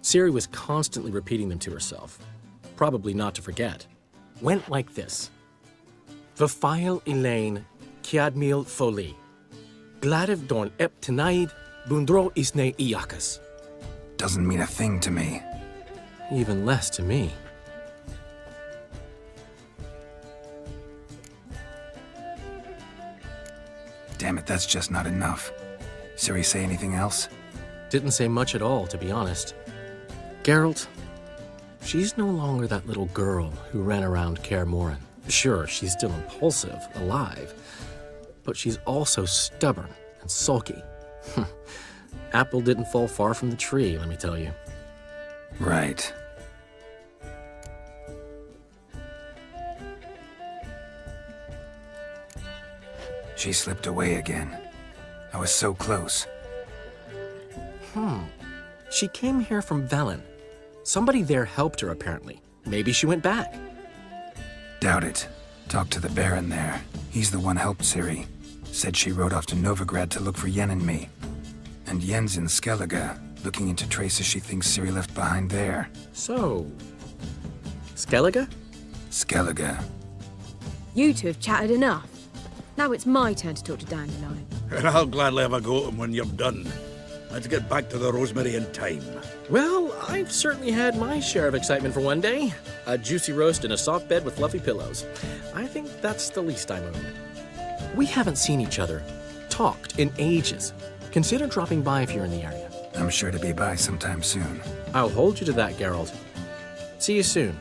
S17: Ciri was constantly repeating them to herself. Probably not to forget. Went like this. Vafile Elaine, Kiadmil Foli. Gladiv Dorn Ep Tenaid, Bundro Isne Iakas.
S3: Doesn't mean a thing to me.
S17: Even less to me.
S3: Damn it, that's just not enough. Ciri say anything else?
S17: Didn't say much at all, to be honest. Geralt, she's no longer that little girl who ran around Kaer Morhen. Sure, she's still impulsive, alive, but she's also stubborn and sulky. Apple didn't fall far from the tree, let me tell you.
S3: Right. She slipped away again. I was so close.
S17: She came here from Velen. Somebody there helped her, apparently. Maybe she went back.
S3: Doubt it. Talked to the Baron there. He's the one helped Ciri. Said she rode off to Novigrad to look for Yen and me. And Yen's in Skellige, looking into traces she thinks Ciri left behind there.
S17: So, Skellige?
S3: Skellige.
S14: You two have chatted enough. Now it's my turn to talk to Dandelion.
S10: And I'll gladly have a go at him when you're done. Let's get back to the Rosemary in time.
S17: Well, I've certainly had my share of excitement for one day. A juicy roast and a soft bed with fluffy pillows. I think that's the least I'm owed. We haven't seen each other, talked in ages. Consider dropping by if you're in the area.
S3: I'm sure to be by sometime soon.
S17: I'll hold you to that, Geralt. See you soon.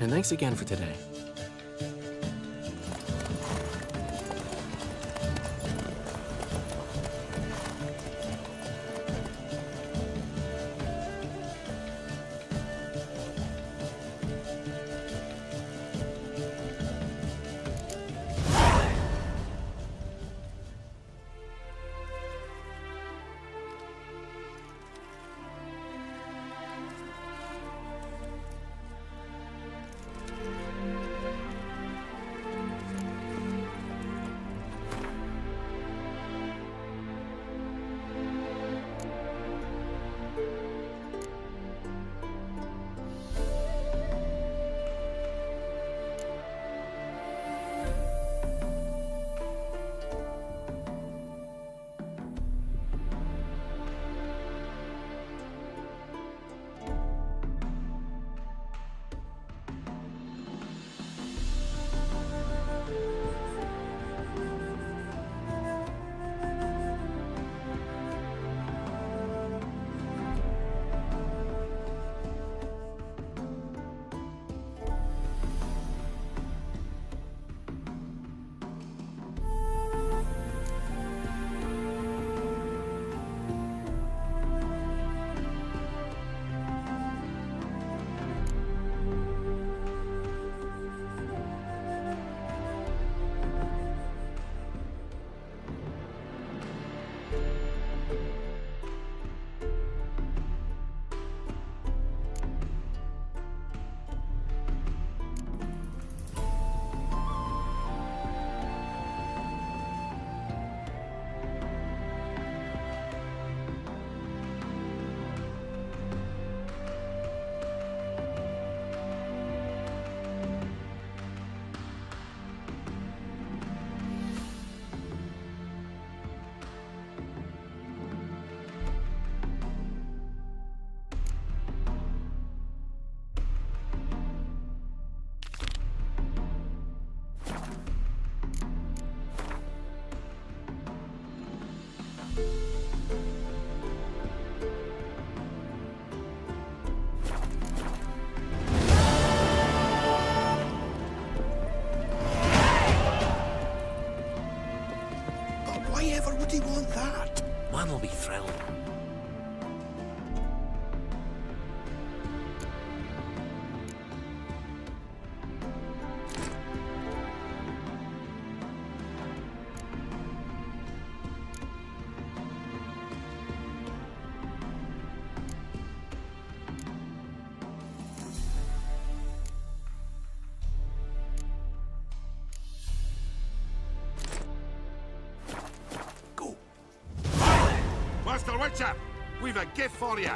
S17: And thanks again for today.
S3: that?
S4: Man will be thrilled.
S6: Master Witcher, we've a gift for you.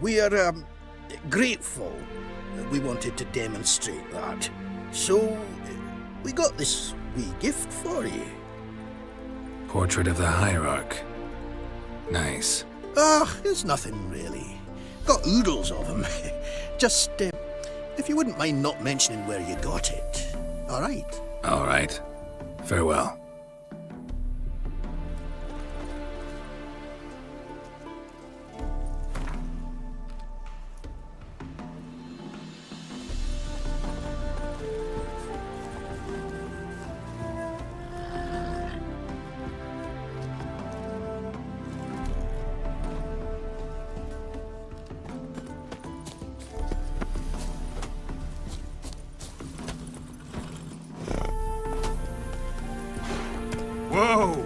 S8: We are grateful. We wanted to demonstrate that. So, we got this wee gift for you.
S3: Portrait of the Hierarch. Nice.
S8: It's nothing really. Got oodles of them. Just, if you wouldn't mind not mentioning where you got it. All right?
S3: All right. Farewell.
S6: Whoa!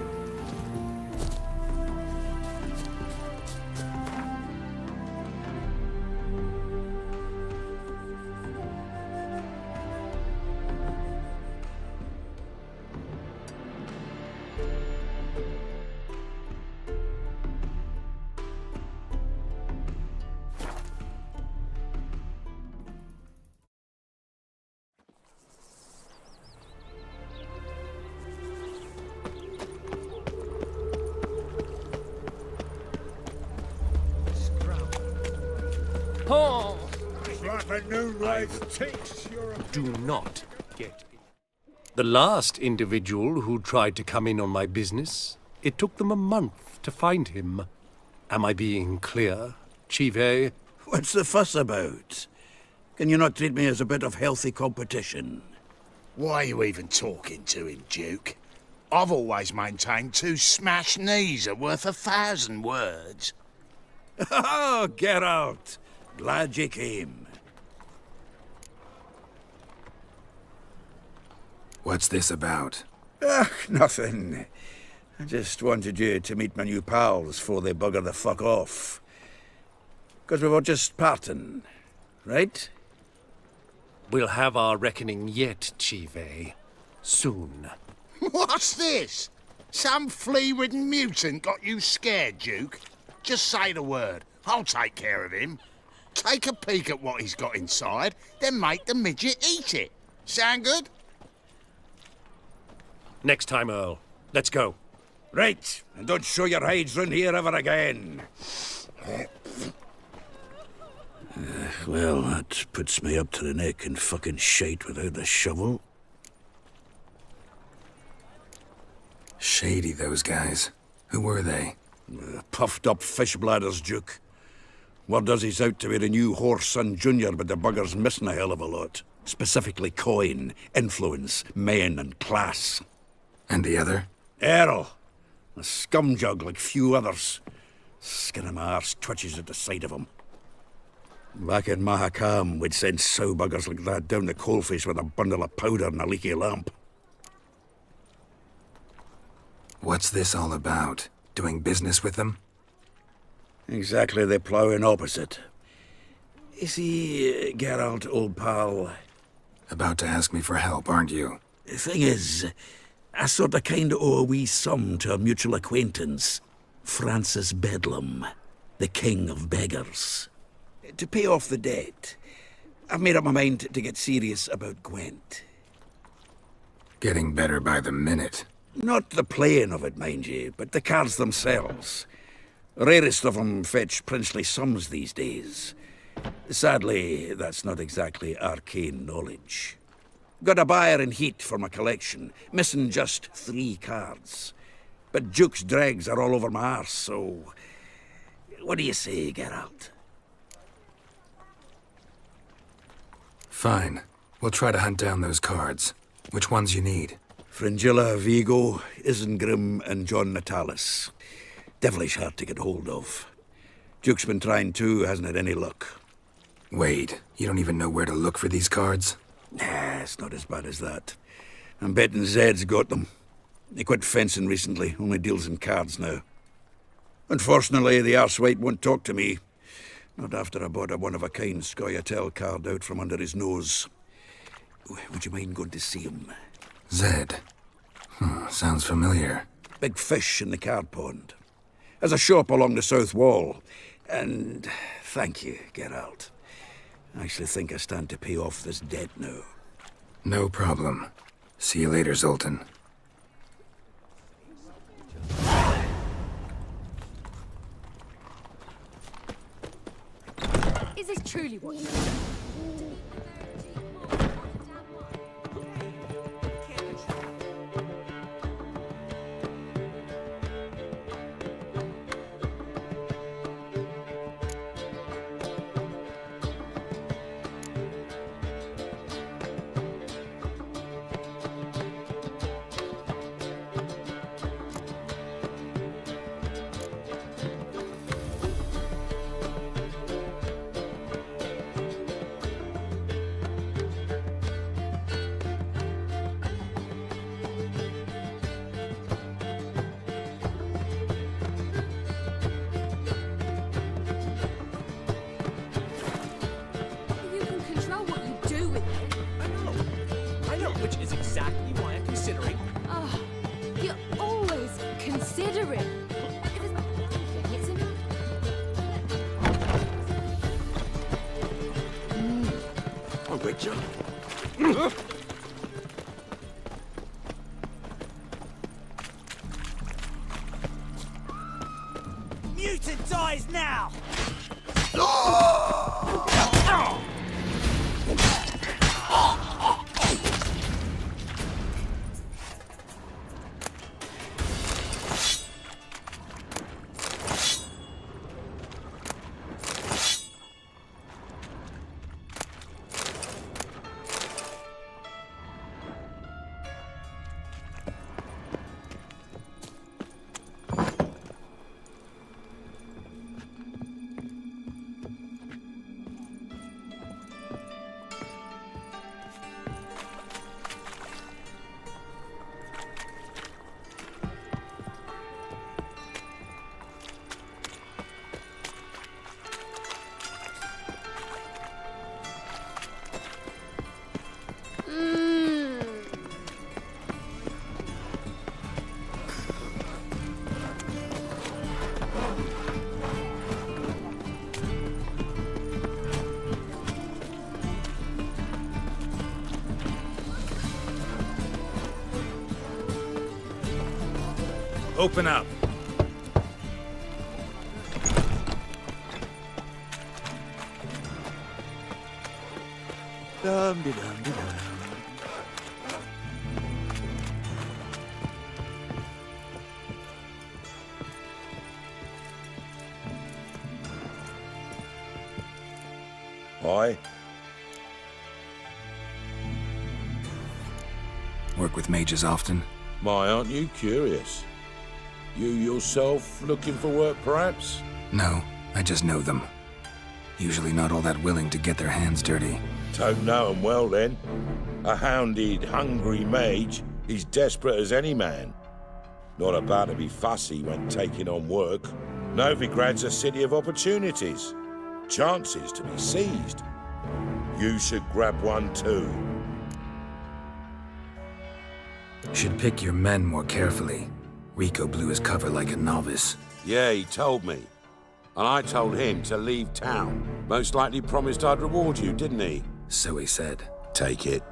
S11: Oh!
S6: Like a new race takes your...
S9: Do not get in. The last individual who tried to come in on my business, it took them a month to find him. Am I being clear, Chive?
S10: What's the fuss about? Can you not treat me as a bit of healthy competition?
S6: Why are you even talking to him, Duke? I've always maintained 2 smashed knees are worth 1,000 words.
S10: Oh, Geralt! Glad you came.
S3: What's this about?
S10: Nothing. I just wanted you to meet my new pals before they bugger the fuck off. Because we were just parting, right?
S9: We'll have our reckoning yet, Chive. Soon.
S6: What's this? Some flea-ridden mutant got you scared, Duke? Just say the word. I'll take care of him. Take a peek at what he's got inside, then make the midget eat it. Sound good?
S9: Next time, Earl. Let's go.
S10: Right, and don't show your hides round here ever again. Well, that puts me up to the neck in fucking shite without a shovel.
S3: Shady, those guys. Who were they?
S10: Puffed up fish bladders, Duke. Word does he's out to be the new Whoreson Jr., but the bugger's missing a hell of a lot. Specifically coin, influence, men, and class.
S3: And the other?
S10: Earl. A scumjug like few others. Skin of my arse twitches at the sight of him. Back in Mahakam, we'd send sow buggers like that down the coalface with a bundle of powder and a leaky lamp.
S3: What's this all about? Doing business with them?
S10: Exactly the ploughing opposite. You see, Geralt, old pal...
S3: About to ask me for help, aren't you?
S10: The thing is, I sort of kind of owe a wee sum to a mutual acquaintance. Francis Bedlam, the king of beggars. To pay off the debt, I've made up my mind to get serious about Gwent.
S3: Getting better by the minute.
S10: Not the playing of it, mind you, but the cards themselves. Rarest of them fetch princely sums these days. Sadly, that's not exactly arcane knowledge. Got a buyer in heat for my collection, missing just 3 cards. But Duke's dregs are all over my arse, so... What do you say, Geralt?
S3: Fine. We'll try to hunt down those cards. Which ones you need?
S10: Fringilla, Vigo, Isengrim, and John Natalis. Devilish hard to get hold of. Duke's been trying too, hasn't had any luck.
S3: Wait, you don't even know where to look for these cards?
S10: Nah, it's not as bad as that. I'm betting Zed's got them. He quit fencing recently, only deals in cards now. Unfortunately, the arsewite won't talk to me. Not after I bought a one-of-a-kind Scoia'tael card out from under his nose. Would you mind going to see him?
S3: Zed. Sounds familiar.
S10: Big fish in the card pond. Has a shop along the south wall. And thank you, Geralt. I actually think I stand to pay off this debt now.
S3: No problem. See you later, Zoltan.
S11: Is this truly what you
S12: Mutant dies now!
S18: Open up.
S6: Aye.
S3: Work with mages often?
S6: My, aren't you curious? You yourself looking for work, perhaps?
S3: No, I just know them. Usually not all that willing to get their hands dirty.
S6: Don't know 'em well, then. A hounded, hungry mage, he's desperate as any man. Not about to be fussy when taking on work. Novigrad's a city of opportunities. Chances to be seized. You should grab one too.
S3: Should pick your men more carefully. Rico blew his cover like a novice.
S18: Yeah, he told me. And I told him to leave town. Most likely promised I'd reward you, didn't he?
S3: So he said.
S6: Take it.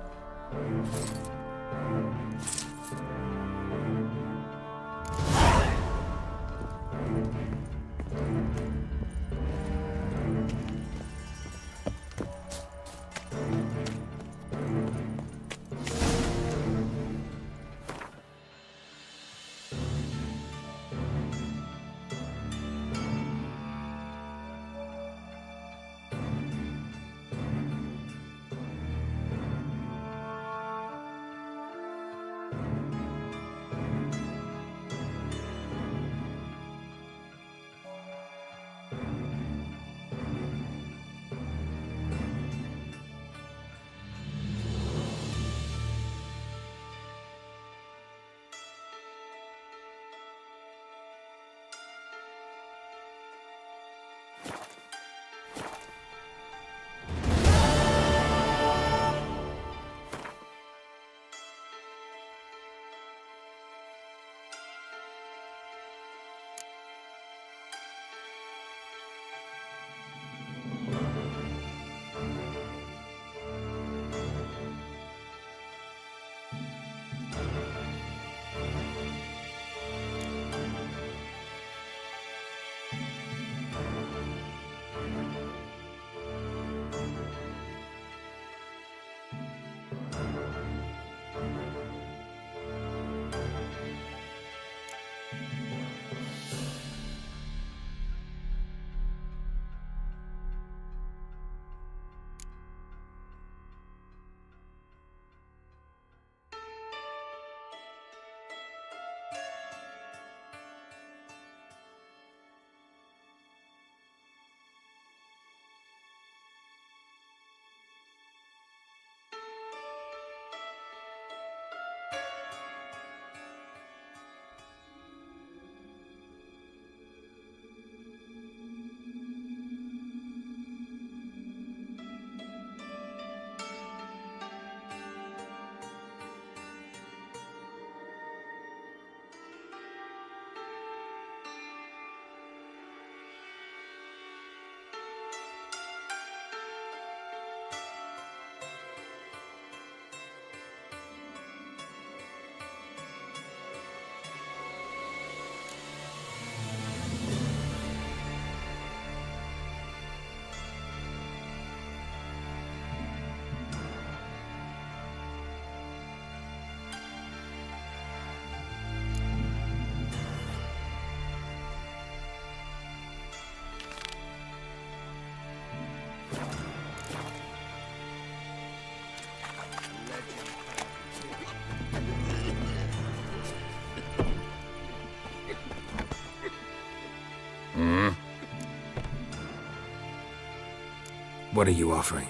S3: What are you offering?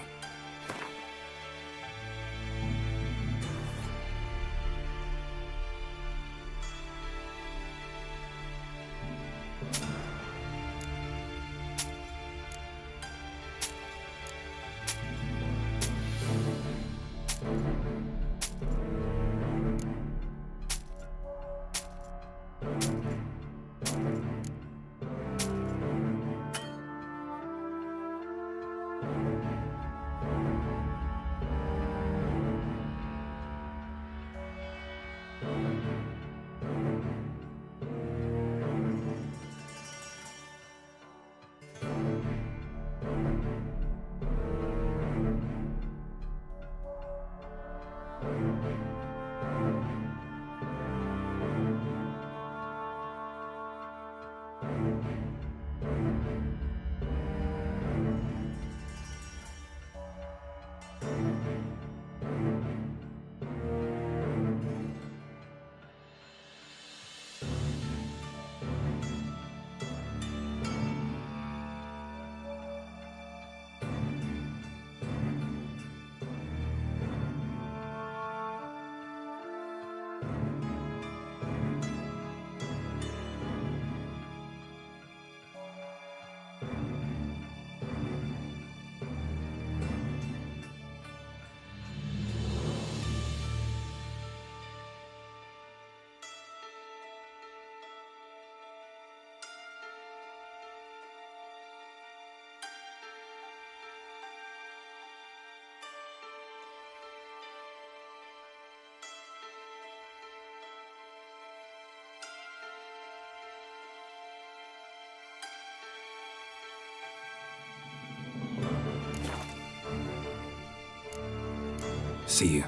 S3: See you.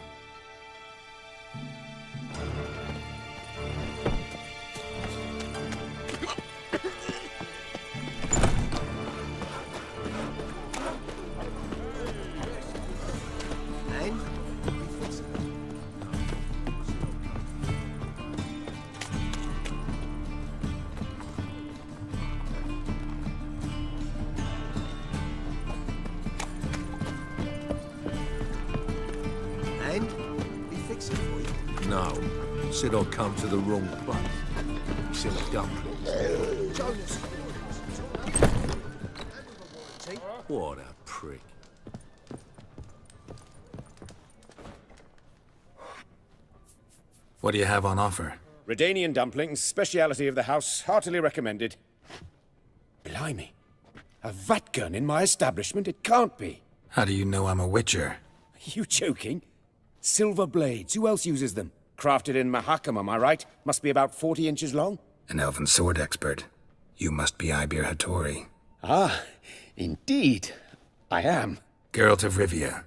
S6: No. Said I'd come to the wrong place. Silly dumplings. What a prick.
S3: What do you have on offer?
S19: Redanian dumplings, speciality of the house, heartily recommended. Blimey. A vatgun in my establishment? It can't be.
S3: How do you know I'm a witcher?
S19: Are you joking? Silver blades, who else uses them? Crafted in Mahakam, am I right? Must be about 40 inches long?
S3: An elven sword expert. You must be Ibir Hattori.
S19: Ah, indeed. I am.
S3: Geralt of Rivia.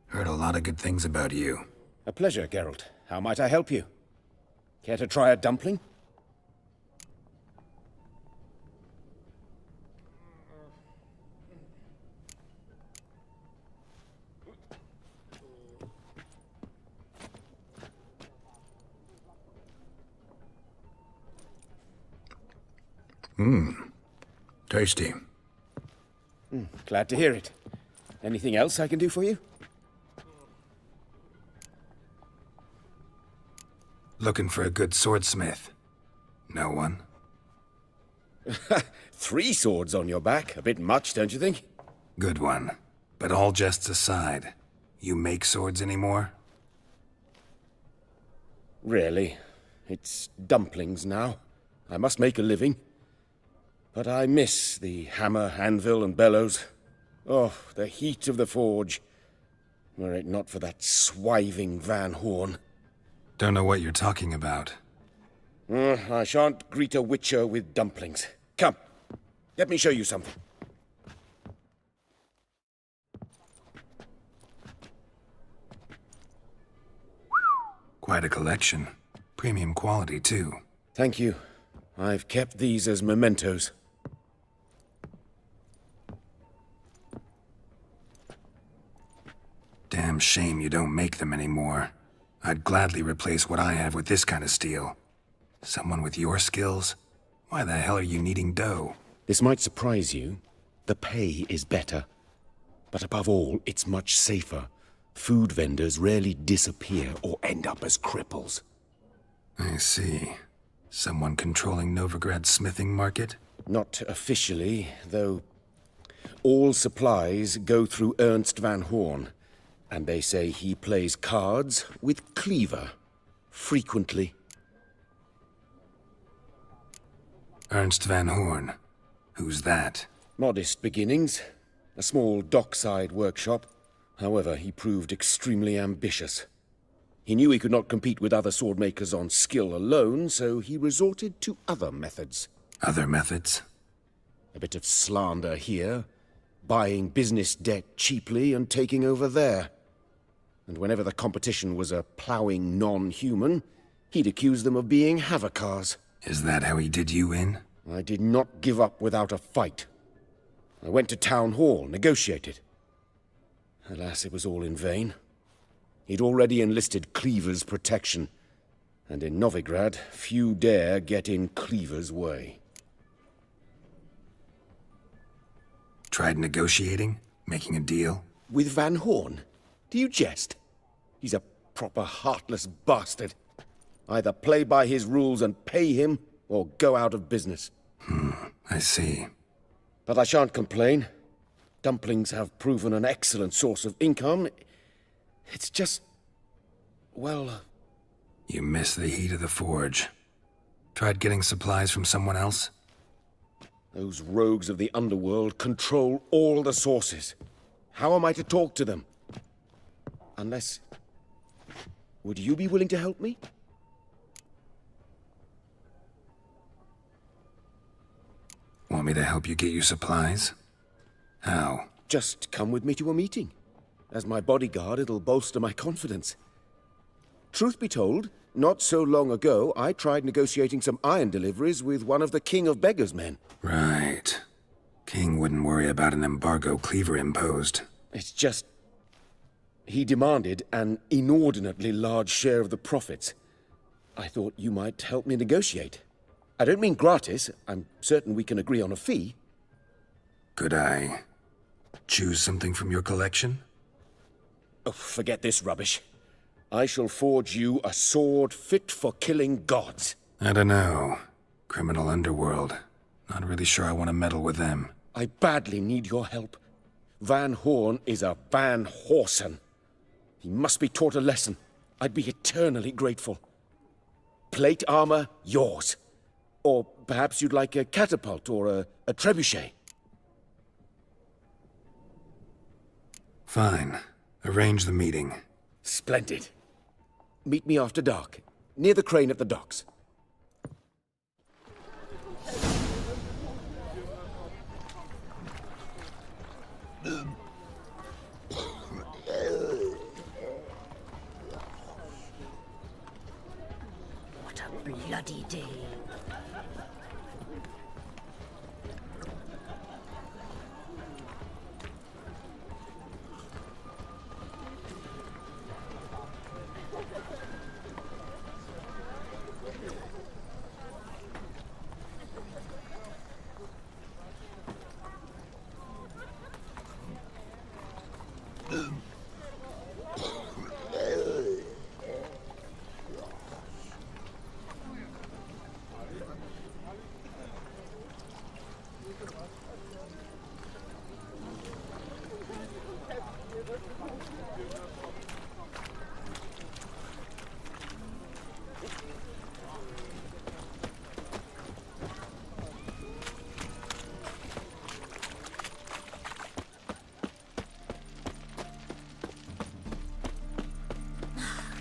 S3: Heard a lot of good things about you.
S19: A pleasure, Geralt. How might I help you? Care to try a dumpling?
S3: Tasty.
S19: Glad to hear it. Anything else I can do for you?
S3: Looking for a good swordsmith. No one?
S19: 3 swords on your back. A bit much, don't you think?
S3: Good one. But all jests aside, you make swords anymore?
S19: Really? It's dumplings now. I must make a living. But I miss the hammer, anvil, and bellows. Oh, the heat of the forge. Were it not for that swiving Van Horn.
S3: Don't know what you're talking about.
S19: I shan't greet a witcher with dumplings. Come, let me show you something.
S3: Quite a collection. Premium quality, too.
S19: Thank you. I've kept these as mementos.
S3: Damn shame you don't make them anymore. I'd gladly replace what I have with this kind of steel. Someone with your skills? Why the hell are you needing dough?
S19: This might surprise you. The pay is better. But above all, it's much safer. Food vendors rarely disappear or end up as cripples.
S3: I see. Someone controlling Novigrad's smithing market?
S19: Not officially, though all supplies go through Ernst Van Horn, and they say he plays cards with Cleaver, frequently.
S3: Ernst Van Horn? Who's that?
S19: Modest beginnings. A small dockside workshop. However, he proved extremely ambitious. He knew he could not compete with other swordmakers on skill alone, so he resorted to other methods.
S3: Other methods?
S19: A bit of slander here, buying business debt cheaply and taking over there. And whenever the competition was a ploughing non-human, he'd accuse them of being Havocars.
S3: Is that how he did you in?
S19: I did not give up without a fight. I went to Town Hall, negotiated. Alas, it was all in vain. He'd already enlisted Cleaver's protection, and in Novigrad, few dare get in Cleaver's way.
S3: Tried negotiating? Making a deal?
S19: With Van Horn? Do you jest? He's a proper heartless bastard. Either play by his rules and pay him, or go out of business.
S3: I see.
S19: But I shan't complain. Dumplings have proven an excellent source of income. It's just... well...
S3: You miss the heat of the forge. Tried getting supplies from someone else?
S19: Those rogues of the underworld control all the sources. How am I to talk to them? Unless... would you be willing to help me?
S3: Want me to help you get you supplies? How?
S19: Just come with me to a meeting. As my bodyguard, it'll bolster my confidence. Truth be told, not so long ago, I tried negotiating some iron deliveries with one of the King of Beggars' men.
S3: Right. King wouldn't worry about an embargo Cleaver imposed.
S19: It's just... he demanded an inordinately large share of the profits. I thought you might help me negotiate. I don't mean gratis. I'm certain we can agree on a fee.
S3: Could I choose something from your collection?
S19: Oh, forget this rubbish. I shall forge you a sword fit for killing gods.
S3: I don't know. Criminal underworld. Not really sure I want to meddle with them.
S19: I badly need your help. Van Horn is a Van Horsen. He must be taught a lesson. I'd be eternally grateful. Plate armor, yours. Or perhaps you'd like a catapult or a trebuchet.
S3: Fine. Arrange the meeting.
S19: Splendid. Meet me after dark, near the crane at the docks.
S5: What a bloody day.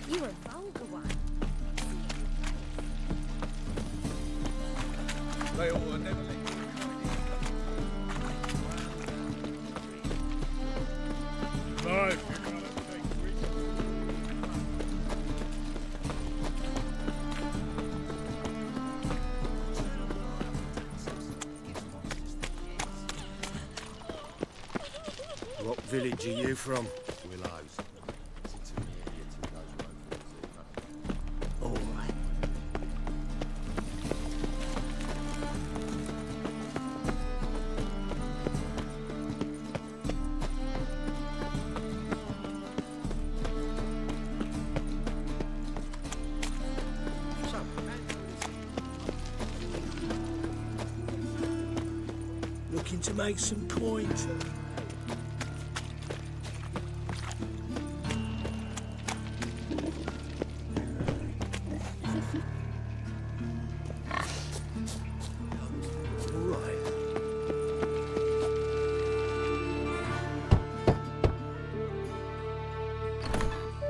S7: You a vulgar one.
S18: They all were never let
S19: What village are you from?
S6: Willows.
S19: All right.
S10: make some coins.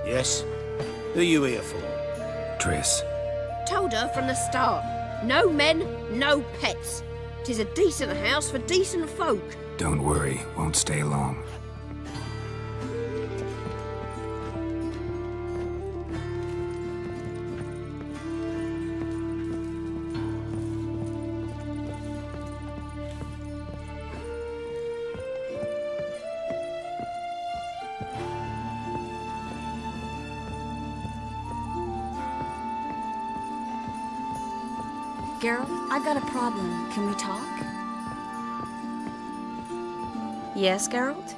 S9: Yes? Who you here for?
S3: Triss.
S20: Told her from the start. No men, no pets. 'Tis a decent house for decent folk.
S3: Don't worry, won't stay long.
S5: Geralt, I've got a problem. Can we talk? Yes, Geralt?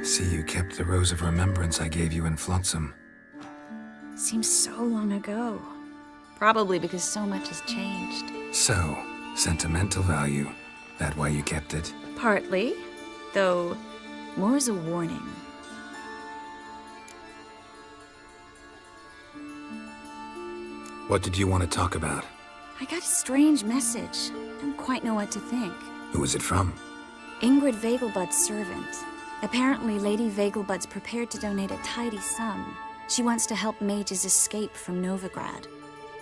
S3: See, you kept the Rose of Remembrance I gave you in Flotsam.
S5: Seems so long ago. Probably because so much has changed.
S3: So, sentimental value. That why you kept it?
S5: Partly, though more as a warning.
S3: What did you want to talk about?
S5: I got a strange message. Don't quite know what to think.
S3: Who was it from?
S5: Ingrid Vegelbud's servant. Apparently, Lady Vegelbud's prepared to donate a tidy sum. She wants to help mages escape from Novigrad.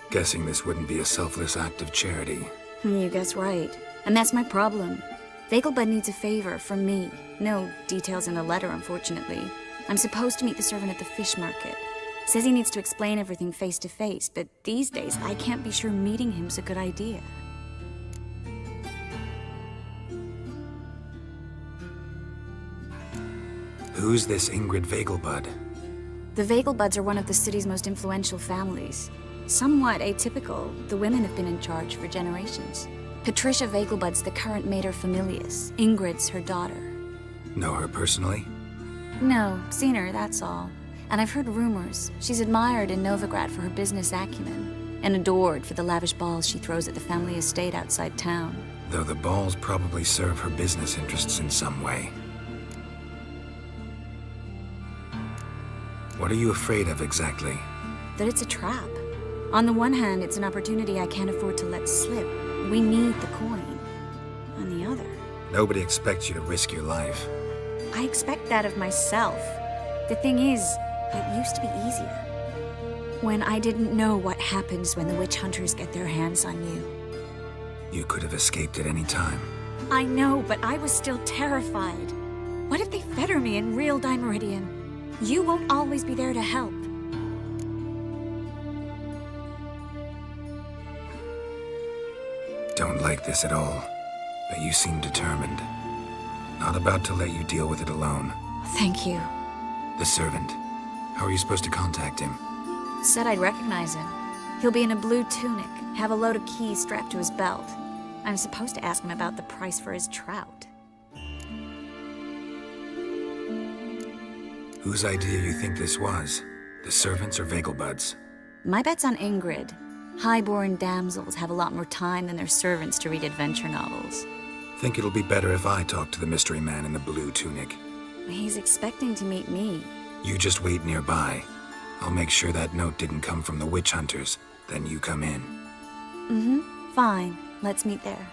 S3: Guessing this wouldn't be a selfless act of charity.
S5: You guess right. And that's my problem. Vegelbud needs a favor from me. No details in the letter, unfortunately. I'm supposed to meet the servant at the fish market. Says he needs to explain everything face to face, but these days I can't be sure meeting him's a good idea.
S3: Who's this Ingrid Vegelbud?
S5: The Vegelbuds are one of the city's most influential families. Somewhat atypical, the women have been in charge for generations. Patricia Vegelbud's the current mater familias. Ingrid's her daughter.
S3: Know her personally?
S5: No, seen her, that's all. And I've heard rumors. She's admired in Novigrad for her business acumen, and adored for the lavish balls she throws at the family estate outside town.
S3: Though the balls probably serve her business interests in some way. What are you afraid of exactly?
S5: That it's a trap. On the one hand, it's an opportunity I can't afford to let slip. We need the coin. On the other...
S3: Nobody expects you to risk your life.
S5: I expect that of myself. The thing is, it used to be easier. When I didn't know what happens when the witch hunters get their hands on you.
S3: You could have escaped at any time.
S5: I know, but I was still terrified. What if they fetter me in real Dimeridian? You won't always be there to help.
S3: Don't like this at all, but you seem determined. Not about to let you deal with it alone.
S5: Thank you.
S3: The servant. How are you supposed to contact him?
S5: Said I'd recognize him. He'll be in a blue tunic, have a load of keys strapped to his belt. I'm supposed to ask him about the price for his trout.
S3: Whose idea you think this was? The servants or Vegelbud's?
S5: My bet's on Ingrid. Highborn damsels have a lot more time than their servants to read adventure novels.
S3: Think it'll be better if I talk to the mystery man in the blue tunic.
S5: He's expecting to meet me.
S3: You just wait nearby. I'll make sure that note didn't come from the witch hunters. Then you come in.
S5: Mm-hmm. Fine. Let's meet there.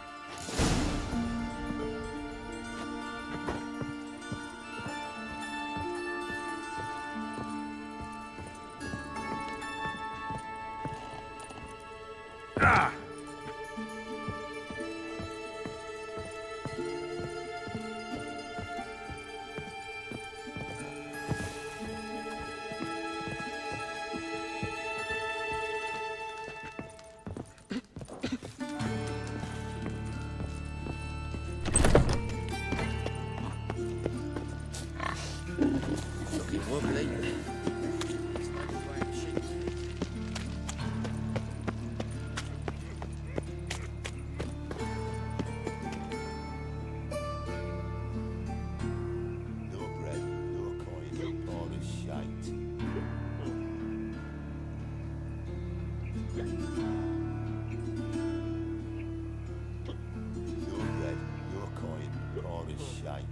S6: a shite.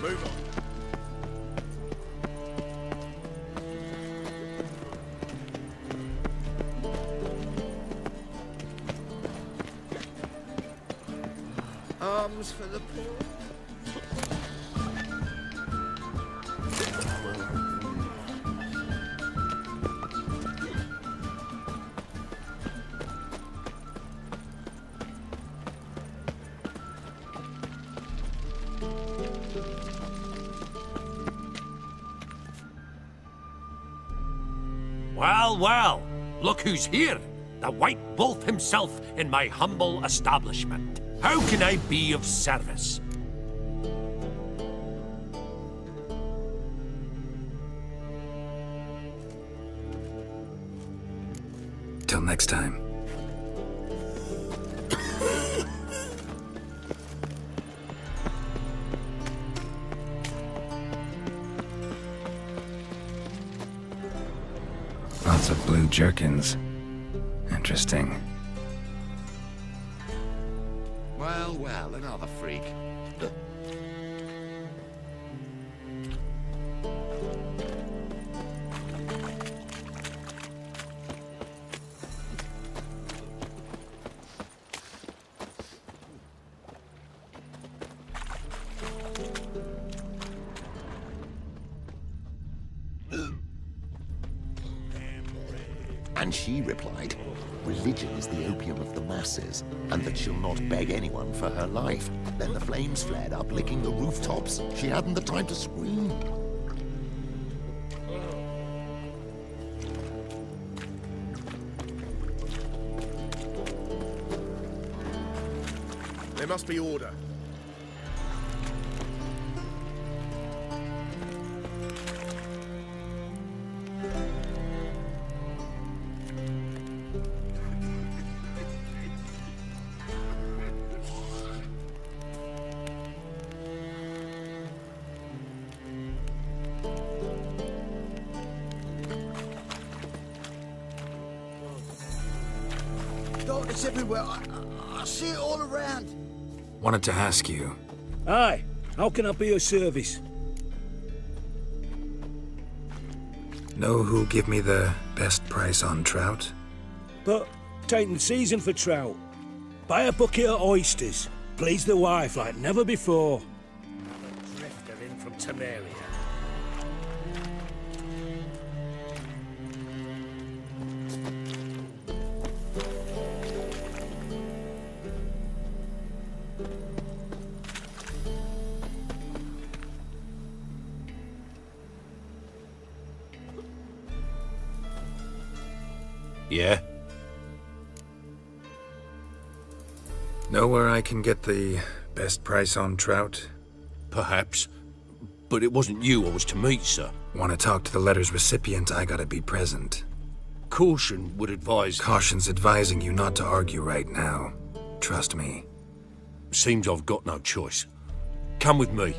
S9: Move on.
S6: Arms for the poor.
S4: Well, well, look who's here. The White Wolf himself in my humble establishment. How can I be of service?
S3: Till next time. Lots of blue jerkins. Interesting.
S6: Well, well, another freak.
S21: And she replied, religion is the opium of the masses, and that she'll not beg anyone for her life. Then the flames flared up, licking the rooftops. She hadn't the time to scream.
S9: There must be order.
S6: Darkness everywhere. I see it all around.
S3: Wanted to ask you.
S10: Aye, how can I be of service?
S3: Know who'll give me the best price on trout?
S10: But tain't the season for trout. Buy a bucket of oysters. Please the wife like never before. Drifter in from Temeria.
S3: Yeah? Know where I can get the best price on trout?
S4: Perhaps. But it wasn't you I was to meet, sir.
S3: Want to talk to the letter's recipient, I gotta be present.
S4: Caution would advise...
S3: Caution's advising you not to argue right now. Trust me.
S4: Seems I've got no choice. Come with me.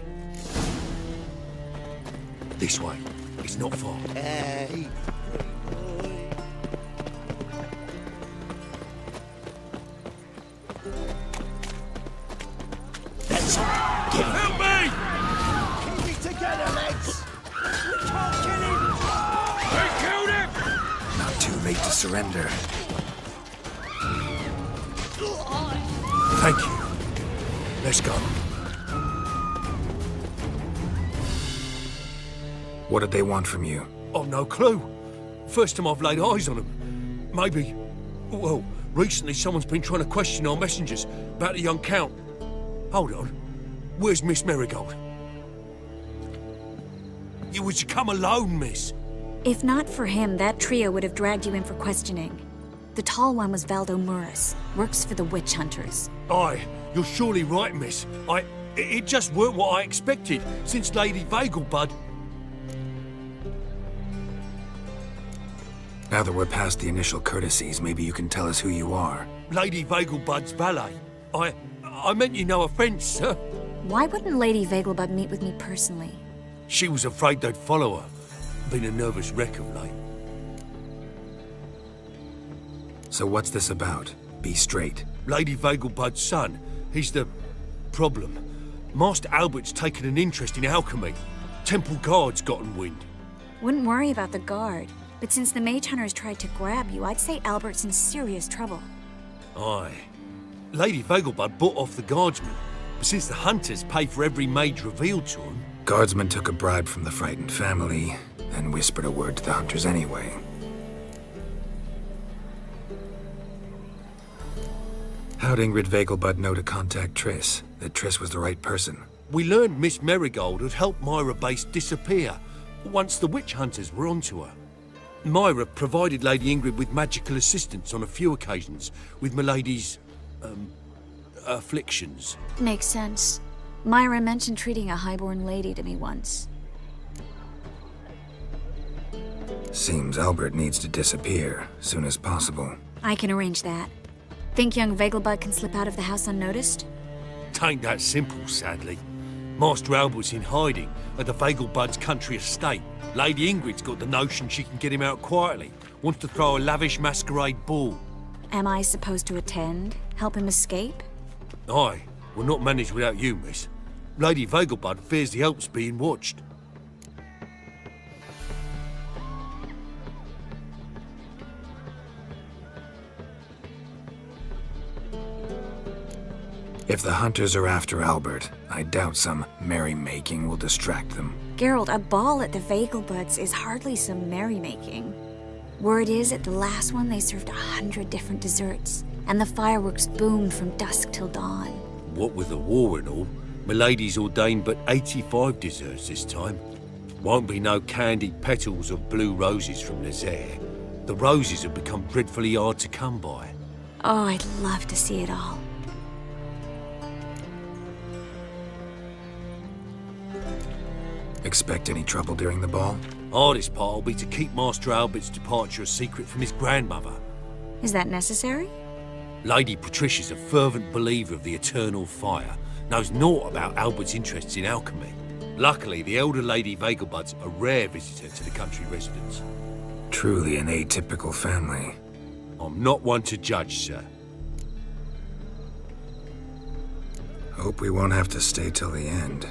S4: This way. It's not far.
S6: Hey.
S4: Help me!
S6: Keep it together, lads! We can't kill him!
S4: They killed him!
S3: Not too late to surrender.
S4: Thank you. Let's go.
S3: What did they want from you?
S4: I've no clue. First time I've laid eyes on them. Maybe... Well, recently someone's been trying to question our messengers about the young Count. Hold on. Where's Miss Marigold? You was to come alone, miss.
S7: If not for him, that trio would have dragged you in for questioning. The tall one was Valdo Murris, works for the witch hunters.
S4: Aye, you're surely right, miss. It just weren't what I expected, since Lady Vegelbud...
S3: Now that we're past the initial courtesies, maybe you can tell us who you are.
S4: Lady Vegelbud's valet. I meant you no offence, sir.
S7: Why wouldn't Lady Vegelbud meet with me personally?
S4: She was afraid they'd follow her. Been a nervous wreck of late.
S3: So what's this about? Be straight.
S4: Lady Vegelbud's son, he's the problem. Master Albert's taken an interest in alchemy. Temple Guard's gotten wind.
S7: Wouldn't worry about the guard, but since the mage hunters tried to grab you, I'd say Albert's in serious trouble.
S4: Aye. Lady Vegelbud bought off the guardsmen, but since the hunters pay for every mage revealed to them...
S3: Guardsmen took a bribe from the frightened family, and whispered a word to the hunters anyway. How'd Ingrid Vegelbud know to contact Triss? That Triss was the right person?
S4: We learned Miss Merigold had helped Myra Base disappear once the witch hunters were onto her. Myra provided Lady Ingrid with magical assistance on a few occasions with Milady's, afflictions.
S7: Makes sense. Myra mentioned treating a highborn lady to me once.
S3: Seems Albert needs to disappear soon as possible.
S7: I can arrange that. Think young Vegelbud can slip out of the house unnoticed?
S4: Tain't that simple, sadly. Master Albert's in hiding at the Vegelbud's country estate. Lady Ingrid's got the notion she can get him out quietly. Wants to throw a lavish masquerade ball.
S7: Am I supposed to attend? Help him escape?
S4: Aye, we'll not manage without you, miss. Lady Vegelbud fears the Alps being watched.
S3: If the hunters are after Albert, I doubt some merrymaking will distract them.
S7: Geralt, a ball at the Vegelbuds is hardly some merrymaking. Word is, at the last one they served 100 different desserts, and the fireworks boomed from dusk till dawn.
S4: What with the war and all, Milady's ordained but 85 desserts this time. Won't be no candied petals of blue roses from Nazaire. The roses have become dreadfully hard to come by.
S7: Oh, I'd love to see it all.
S3: Expect any trouble during the ball?
S4: Hardest part will be to keep Master Albert's departure a secret from his grandmother.
S7: Is that necessary?
S4: Lady Patricia's a fervent believer of the eternal fire, knows naught about Albert's interests in alchemy. Luckily, the elder Lady Vegelbud's a rare visitor to the country residence.
S3: Truly an atypical family.
S4: I'm not one to judge, sir.
S3: Hope we won't have to stay till the end.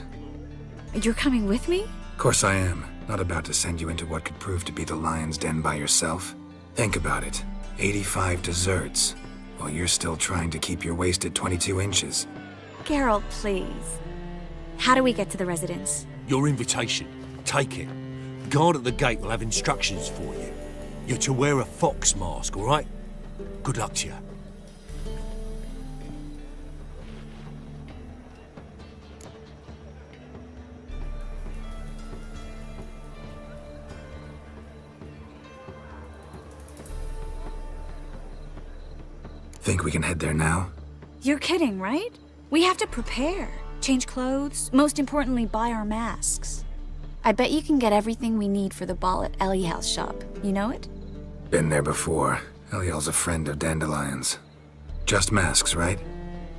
S7: You're coming with me?
S3: Of course I am. Not about to send you into what could prove to be the lion's den by yourself. Think about it. 85 desserts, while you're still trying to keep your waist at 22 inches.
S7: Geralt, please. How do we get to the residence?
S4: Your invitation. Take it. Guard at the gate will have instructions for you. You're to wear a fox mask, all right? Good luck to you.
S3: Think we can head there now?
S7: You're kidding, right? We have to prepare. Change clothes. Most importantly, buy our masks. I bet you can get everything we need for the ball at Eliel's shop. You know it?
S3: Been there before. Eliel's a friend of Dandelion's. Just masks, right?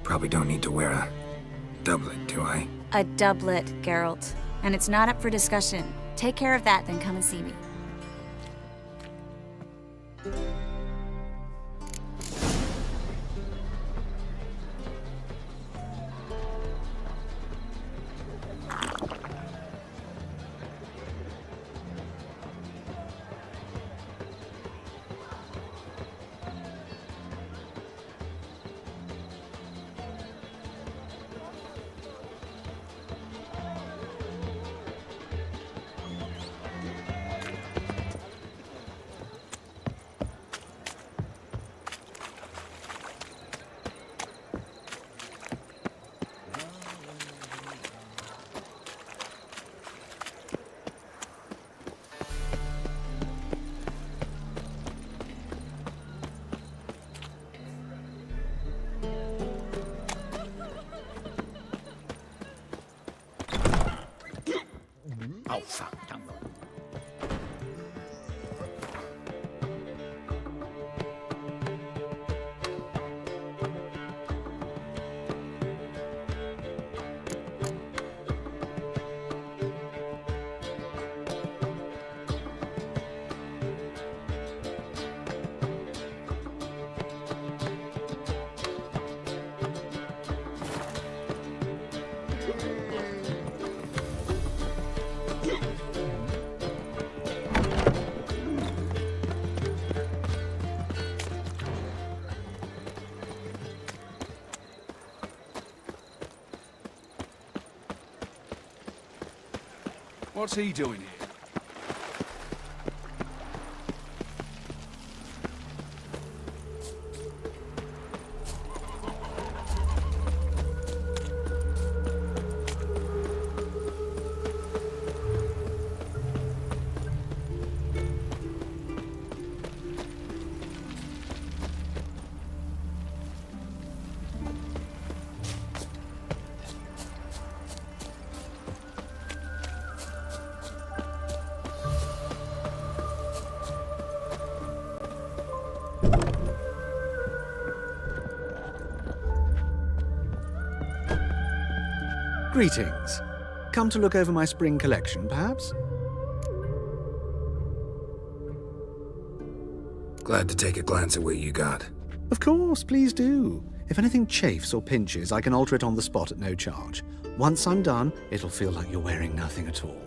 S3: Probably don't need to wear a doublet, do I?
S7: A doublet, Geralt. And it's not up for discussion. Take care of that, then come and see me.
S6: Oh, fuck.
S1: What's he doing here?
S22: Greetings. Come to look over my spring collection, perhaps?
S3: Glad to take a glance at what you got.
S22: Of course, please do. If anything chafes or pinches, I can alter it on the spot at no charge. Once I'm done, it'll feel like you're wearing nothing at all.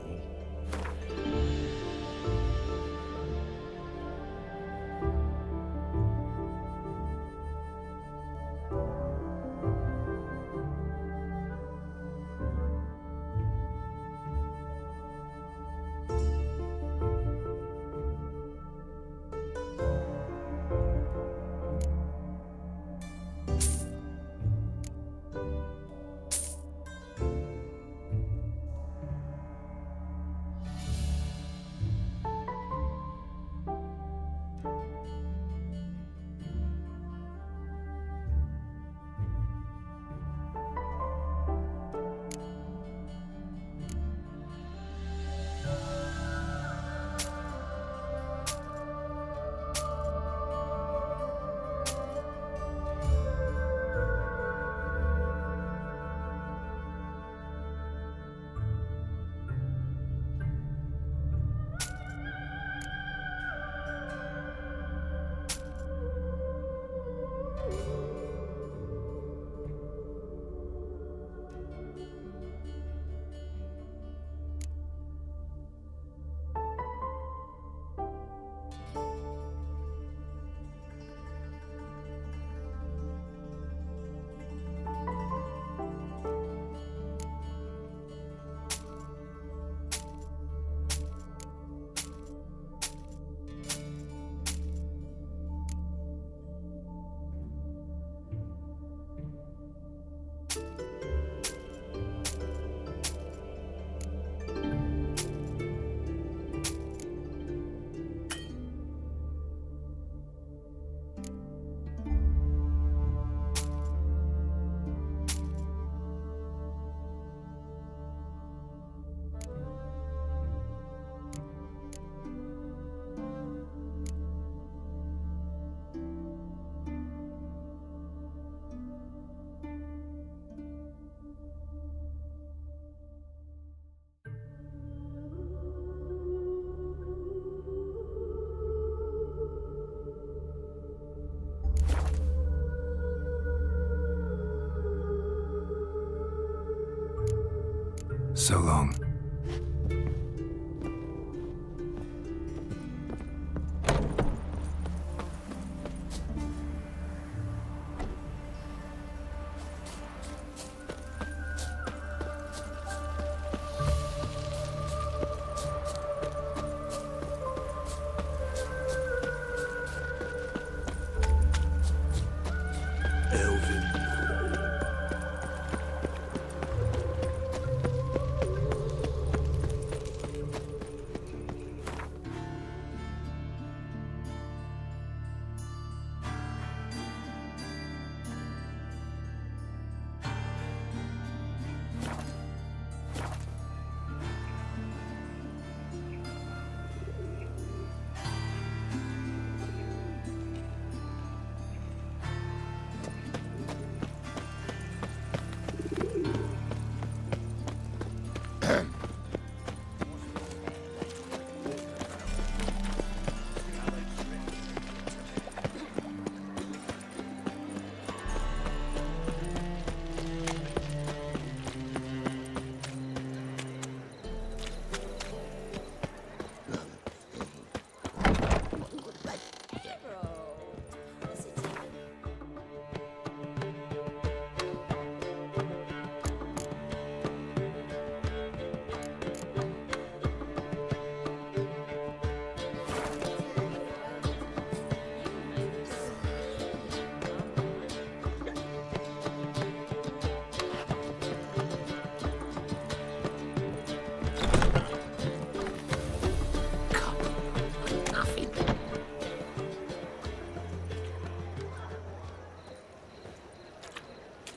S3: So long.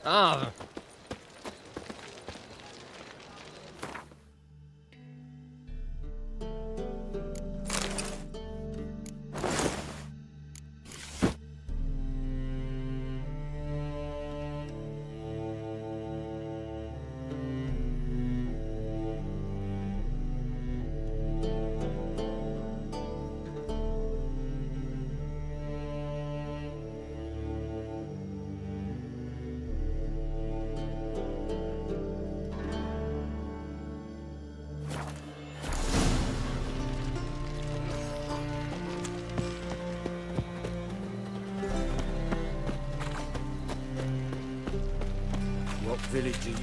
S17: Ah.
S9: What village are you?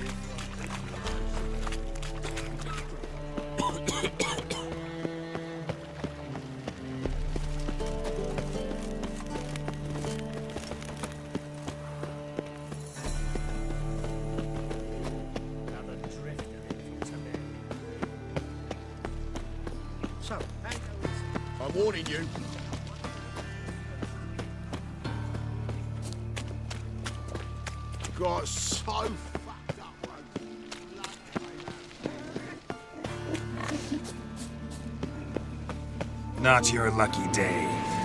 S6: So, I'm warning you. Got so fucked up.
S3: Not your lucky day.